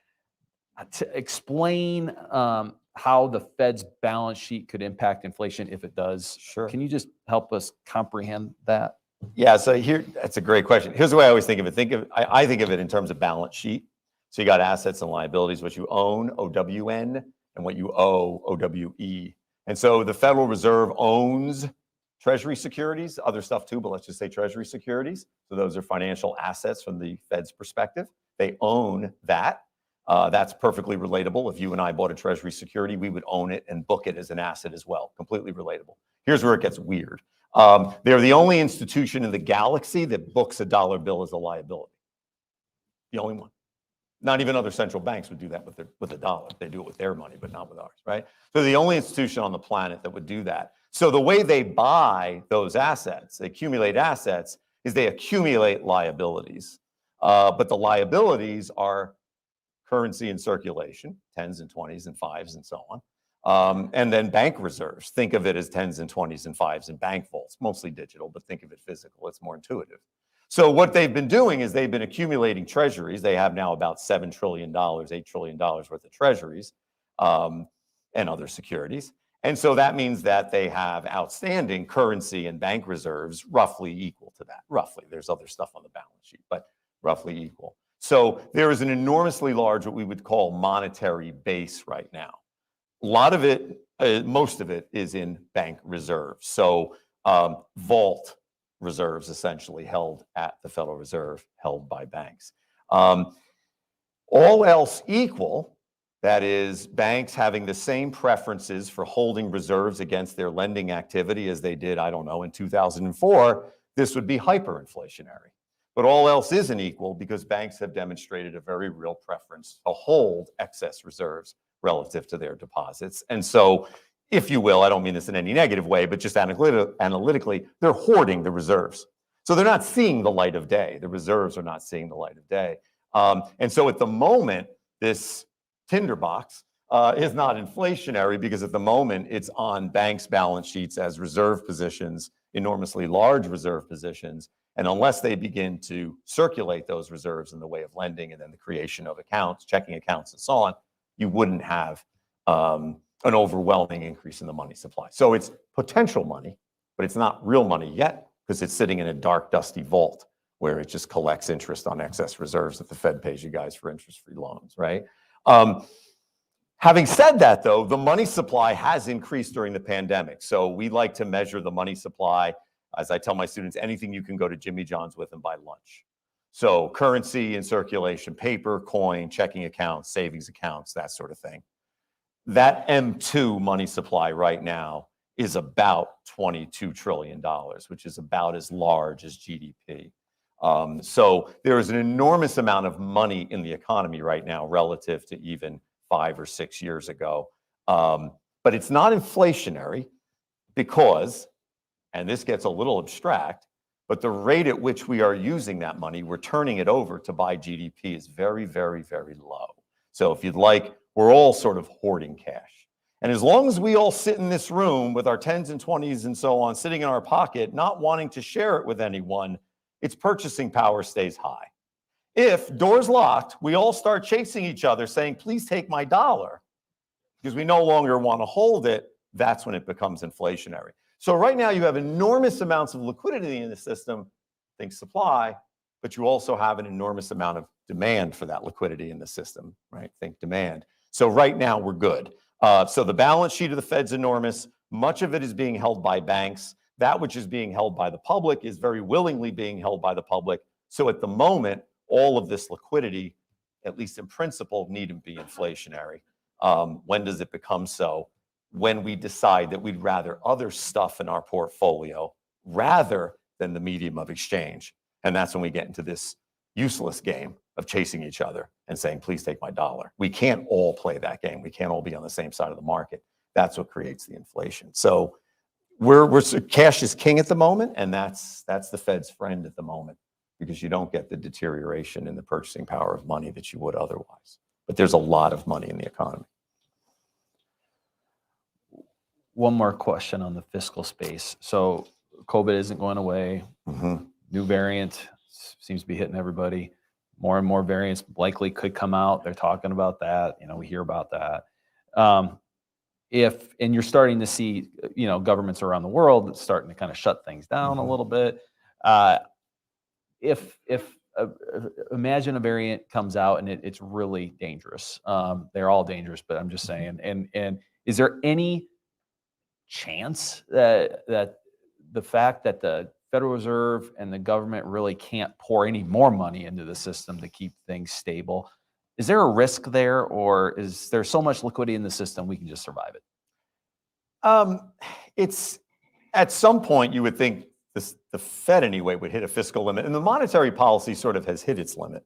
explain how the Fed's balance sheet could impact inflation if it does. Sure. Can you just help us comprehend that? Yeah, so that's a great question. Here's the way I always think of it. I think of it in terms of balance sheet. So you got assets and liabilities, what you own, OWN, and what you owe, OWE. And so the Federal Reserve owns Treasury securities, other stuff too, but let's just say Treasury securities. So those are financial assets from the Fed's perspective. They own that. That's perfectly relatable. If you and I bought a Treasury security, we would own it and book it as an asset as well. Completely relatable. Here's where it gets weird. They're the only institution in the galaxy that books a dollar bill as a liability. The only one. Not even other central banks would do that with the dollar. They do it with their money, but not with ours, right? So the only institution on the planet that would do that. So the way they buy those assets, they accumulate assets, is they accumulate liabilities. But the liabilities are currency in circulation, 10s and 20s and 5s and so on. And then bank reserves. Think of it as 10s and 20s and 5s in bank vaults, mostly digital, but think of it physical. It's more intuitive. So what they've been doing is they've been accumulating treasuries. They have now about $7 trillion, $8 trillion worth of treasuries and other securities. And so that means that they have outstanding currency and bank reserves roughly equal to that. Roughly. There's other stuff on the balance sheet, but roughly equal. So there is an enormously large, what we would call monetary base right now. A lot of it, most of it is in bank reserves. So vault reserves essentially held at the Federal Reserve, held by banks. All else equal, that is, banks having the same preferences for holding reserves against their lending activity as they did, I don't know, in 2004, this would be hyperinflationary. But all else isn't equal because banks have demonstrated a very real preference to hold excess reserves relative to their deposits. And so, if you will, I don't mean this in any negative way, but just analytically, they're hoarding the reserves. So they're not seeing the light of day. The reserves are not seeing the light of day. And so at the moment, this tinderbox is not inflationary because at the moment it's on banks' balance sheets as reserve positions, enormously large reserve positions. And unless they begin to circulate those reserves in the way of lending and then the creation of accounts, checking accounts and so on, you wouldn't have an overwhelming increase in the money supply. So it's potential money, but it's not real money yet because it's sitting in a dark, dusty vault where it just collects interest on excess reserves that the Fed pays you guys for interest-free loans, right? Having said that, though, the money supply has increased during the pandemic. So we like to measure the money supply. As I tell my students, anything you can go to Jimmy John's with and buy lunch. So currency in circulation, paper, coin, checking accounts, savings accounts, that sort of thing. That M2 money supply right now is about $22 trillion, which is about as large as GDP. So there is an enormous amount of money in the economy right now relative to even 5 or 6 years ago. But it's not inflationary because, and this gets a little abstract, but the rate at which we are using that money, we're turning it over to buy GDP is very, very, very low. So if you'd like, we're all sort of hoarding cash. And as long as we all sit in this room with our 10s and 20s and so on, sitting in our pocket, not wanting to share it with anyone, its purchasing power stays high. If, doors locked, we all start chasing each other saying, please take my dollar, because we no longer want to hold it, that's when it becomes inflationary. So right now you have enormous amounts of liquidity in the system, think supply, but you also have an enormous amount of demand for that liquidity in the system, right? Think demand. So right now we're good. So the balance sheet of the Fed's enormous. Much of it is being held by banks. That which is being held by the public is very willingly being held by the public. So at the moment, all of this liquidity, at least in principle, needn't be inflationary. When does it become so? When we decide that we'd rather other stuff in our portfolio rather than the medium of exchange. And that's when we get into this useless game of chasing each other and saying, please take my dollar. We can't all play that game. We can't all be on the same side of the market. That's what creates the inflation. So cash is king at the moment, and that's the Fed's friend at the moment, because you don't get the deterioration in the purchasing power of money that you would otherwise. But there's a lot of money in the economy. One more question on the fiscal space. So COVID isn't going away. New variant seems to be hitting everybody. More and more variants likely could come out. They're talking about that. We hear about that. And you're starting to see, governments around the world starting to kind of shut things down a little bit. Imagine a variant comes out and it's really dangerous. They're all dangerous, but I'm just saying. And is there any chance that the fact that the Federal Reserve and the government really can't pour any more money into the system to keep things stable? Is there a risk there, or is there so much liquidity in the system we can just survive it? It's at some point you would think the Fed anyway would hit a fiscal limit, and the monetary policy sort of has hit its limit.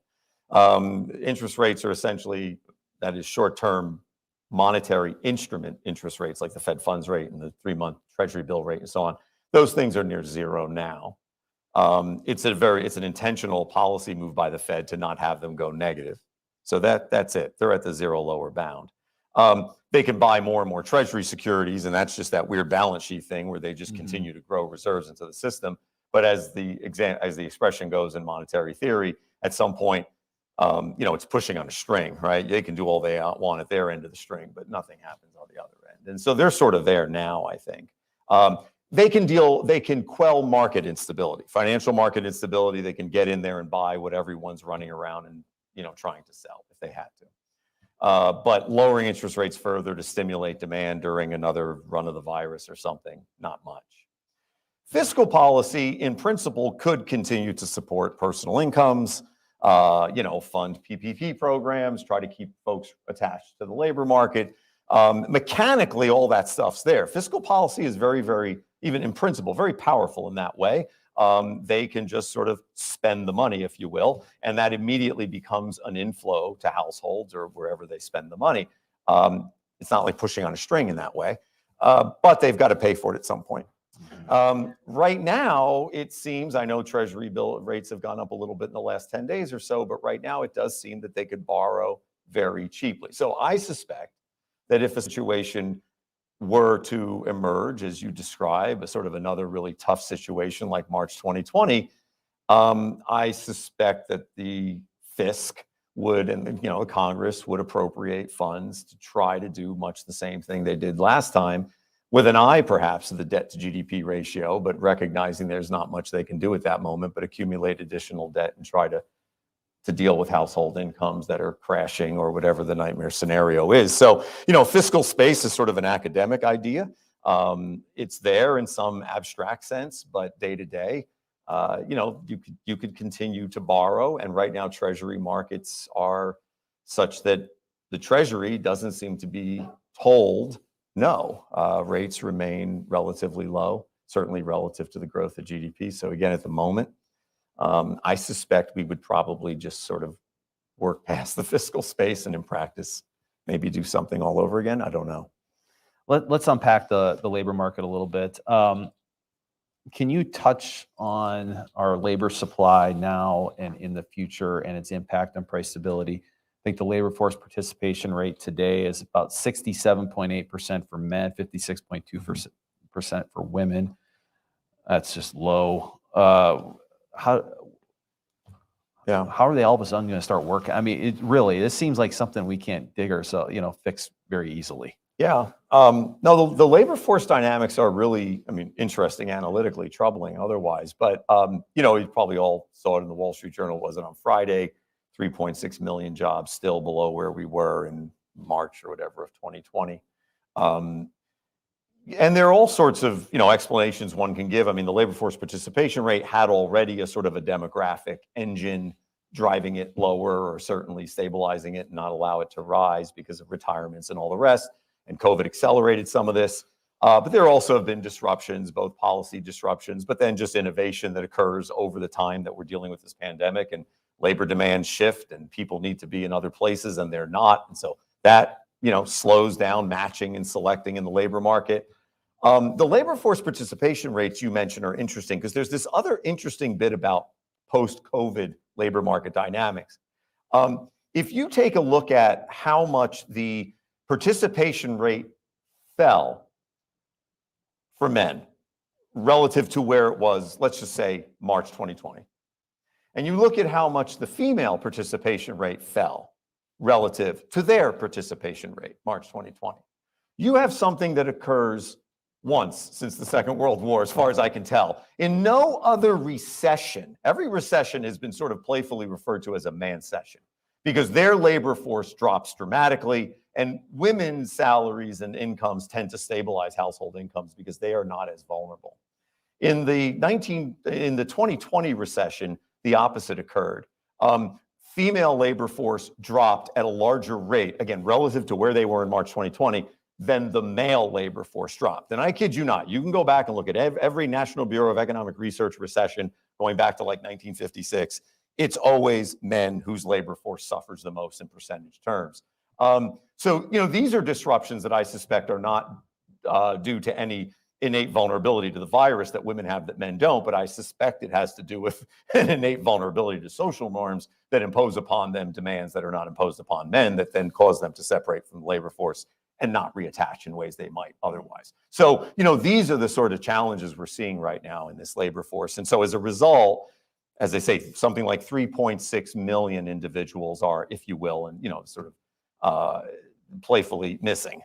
Interest rates are essentially, that is short-term monetary instrument interest rates, like the Fed funds rate and the 3-month Treasury bill rate and so on. Those things are near zero now. It's an intentional policy move by the Fed to not have them go negative. So that's it. They're at the zero lower bound. They can buy more and more Treasury securities, and that's just that weird balance sheet thing where they just continue to grow reserves into the system. But as the expression goes in monetary theory, at some point, it's pushing on a string, right? They can do all they want at their end of the string, but nothing happens on the other end. And so they're sort of there now, I think. They can quell market instability, financial market instability. They can get in there and buy what everyone's running around and, trying to sell if they had to. But lowering interest rates further to stimulate demand during another run of the virus or something, not much. Fiscal policy, in principle, could continue to support personal incomes, fund PPP programs, try to keep folks attached to the labor market. Mechanically, all that stuff's there. Fiscal policy is very, very, even in principle, very powerful in that way. They can just sort of spend the money, if you will, and that immediately becomes an inflow to households or wherever they spend the money. It's not like pushing on a string in that way, but they've got to pay for it at some point. Right now, it seems, I know Treasury bill rates have gone up a little bit in the last 10 days or so, but right now it does seem that they could borrow very cheaply. So I suspect that if a situation were to emerge, as you describe, a sort of another really tough situation like March 2020, I suspect that the fisc would, and Congress would appropriate funds to try to do much the same thing they did last time, with an eye perhaps to the debt to GDP ratio, but recognizing there's not much they can do at that moment, but accumulate additional debt and try to deal with household incomes that are crashing or whatever the nightmare scenario is. So, fiscal space is sort of an academic idea. It's there in some abstract sense, but day to day, you could continue to borrow. And right now, Treasury markets are such that the Treasury doesn't seem to be told no. Rates remain relatively low, certainly relative to the growth of GDP. So again, at the moment, I suspect we would probably just sort of work past the fiscal space and in practice, maybe do something all over again. I don't know. Let's unpack the labor market a little bit. Can you touch on our labor supply now and in the future and its impact on price stability? I think the labor force participation rate today is about 67.8% for men, 56.2% for women. That's just low. How are they all of a sudden going to start working? I mean, this seems like something we can't dig ourselves, fix very easily. Yeah. No, the labor force dynamics are really, interesting analytically, troubling otherwise. But, you probably all saw it in the Wall Street Journal, was it on Friday? 3.6 million jobs still below where we were in March or whatever of 2020. And there are all sorts of, explanations one can give. The labor force participation rate had already a sort of a demographic engine driving it lower or certainly stabilizing it and not allow it to rise because of retirements and all the rest. And COVID accelerated some of this. But there also have been disruptions, both policy disruptions, but then just innovation that occurs over the time that we're dealing with this pandemic, and labor demands shift and people need to be in other places and they're not. And so that, slows down matching and selecting in the labor market. The labor force participation rates you mentioned are interesting because there's this other interesting bit about post-COVID labor market dynamics. If you take a look at how much the participation rate fell for men relative to where it was, let's just say March 2020, and you look at how much the female participation rate fell relative to their participation rate, March 2020, you have something that occurs once since the Second World War, as far as I can tell. In no other recession, every recession has been sort of playfully referred to as a man-cession because their labor force drops dramatically and women's salaries and incomes tend to stabilize household incomes because they are not as vulnerable. In the 2020 recession, the opposite occurred. Female labor force dropped at a larger rate, again, relative to where they were in March 2020, than the male labor force dropped. And I kid you not, you can go back and look at every National Bureau of Economic Research recession going back to like 1956. it's always men whose labor force suffers the most in percentage terms. So, these are disruptions that I suspect are not due to any innate vulnerability to the virus that women have that men don't, but I suspect it has to do with an innate vulnerability to social norms that impose upon them demands that are not imposed upon men, that then cause them to separate from the labor force and not reattach in ways they might otherwise. So, these are the sort of challenges we're seeing right now in this labor force. And so as a result, as I say, something like 3.6 million individuals are, if you will, and, sort of playfully missing,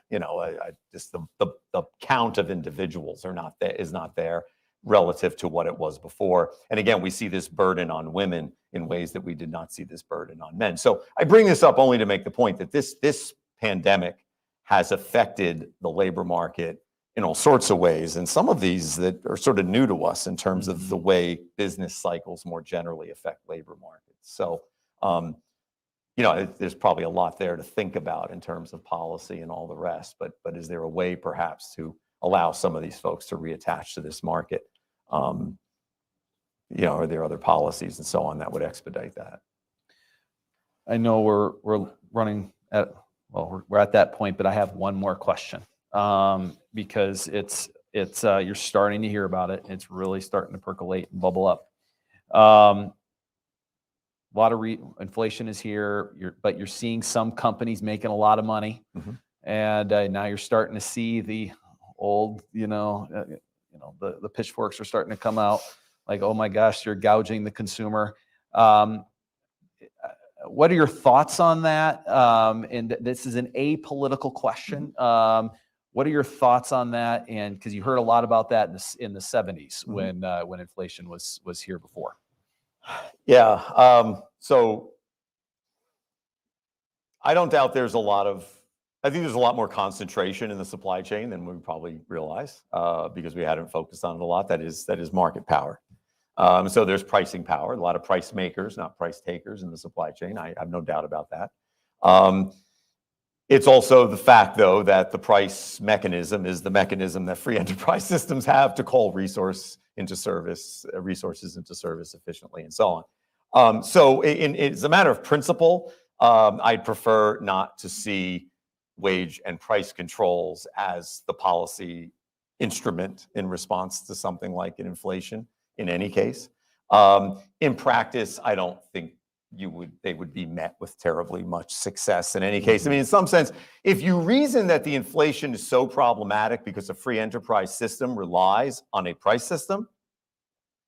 just the count of individuals is not there relative to what it was before. And again, we see this burden on women in ways that we did not see this burden on men. So I bring this up only to make the point that this pandemic has affected the labor market in all sorts of ways. And some of these that are sort of new to us in terms of the way business cycles more generally affect labor markets. So, there's probably a lot there to think about in terms of policy and all the rest, but is there a way perhaps to allow some of these folks to reattach to this market? Are there other policies and so on that would expedite that? I know we're running at, we're at that point, but I have one more question because it's you're starting to hear about it. It's really starting to percolate and bubble up. A lot of inflation is here, but you're seeing some companies making a lot of money, and now you're starting to see the old, the pitchforks are starting to come out. Like, oh my gosh, you're gouging the consumer. What are your thoughts on that? And this is an apolitical question. What are your thoughts on that? And because you heard a lot about that in the 70s when inflation was here before. Yeah. So I don't doubt I think there's a lot more concentration in the supply chain than we probably realize because we hadn't focused on it a lot. That is market power. So there's pricing power, a lot of price makers, not price takers in the supply chain. I have no doubt about that. It's also the fact, though, that the price mechanism is the mechanism that free enterprise systems have to call resources into service efficiently and so on. So it's a matter of principle. I'd prefer not to see wage and price controls as the policy instrument in response to something like an inflation in any case. In practice, I don't think they would be met with terribly much success in any case. I mean, in some sense, if you reason that the inflation is so problematic because a free enterprise system relies on a price system,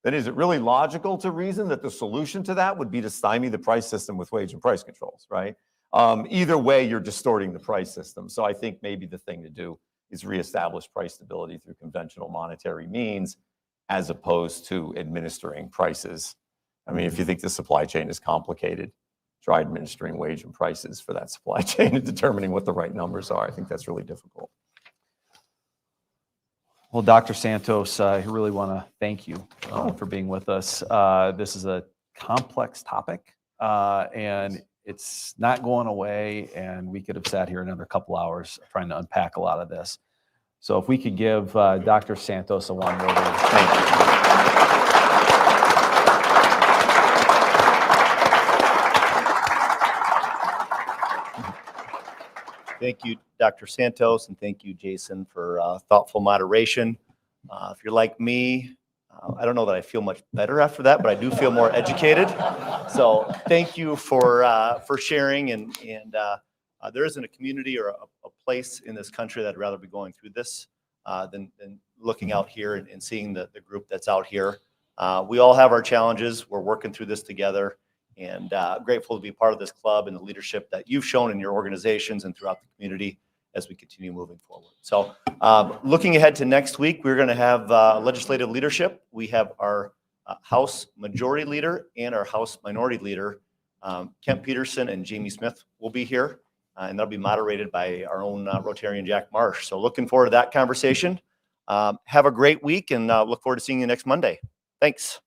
then is it really logical to reason that the solution to that would be to stymie the price system with wage and price controls, right? Either way, you're distorting the price system. So I think maybe the thing to do is reestablish price stability through conventional monetary means as opposed to administering prices. I mean, if you think the supply chain is complicated, try administering wage and prices for that supply chain and determining what the right numbers are. I think that's really difficult. Well, Dr. Santos, I really want to thank you for being with us. This is a complex topic, and it's not going away, and we could have sat here another couple hours trying to unpack a lot of this. So if we could give Dr. Santos a warm welcome. Thank you. Thank you, Dr. Santos, and thank you, Jason, for thoughtful moderation. If you're like me, I don't know that I feel much better after that, but I do feel more educated. So thank you for sharing. And there isn't a community or a place in this country that I'd rather be going through this than looking out here and seeing the group that's out here. We all have our challenges. We're working through this together. And grateful to be part of this club and the leadership that you've shown in your organizations and throughout the community as we continue moving forward. So looking ahead to next week, we're going to have legislative leadership. We have our House Majority Leader and our House Minority Leader, Kent Peterson and Jamie Smith will be here. And that'll be moderated by our own Rotarian Jack Marsh. So looking forward to that conversation. Have a great week and look forward to seeing you next Monday. Thanks.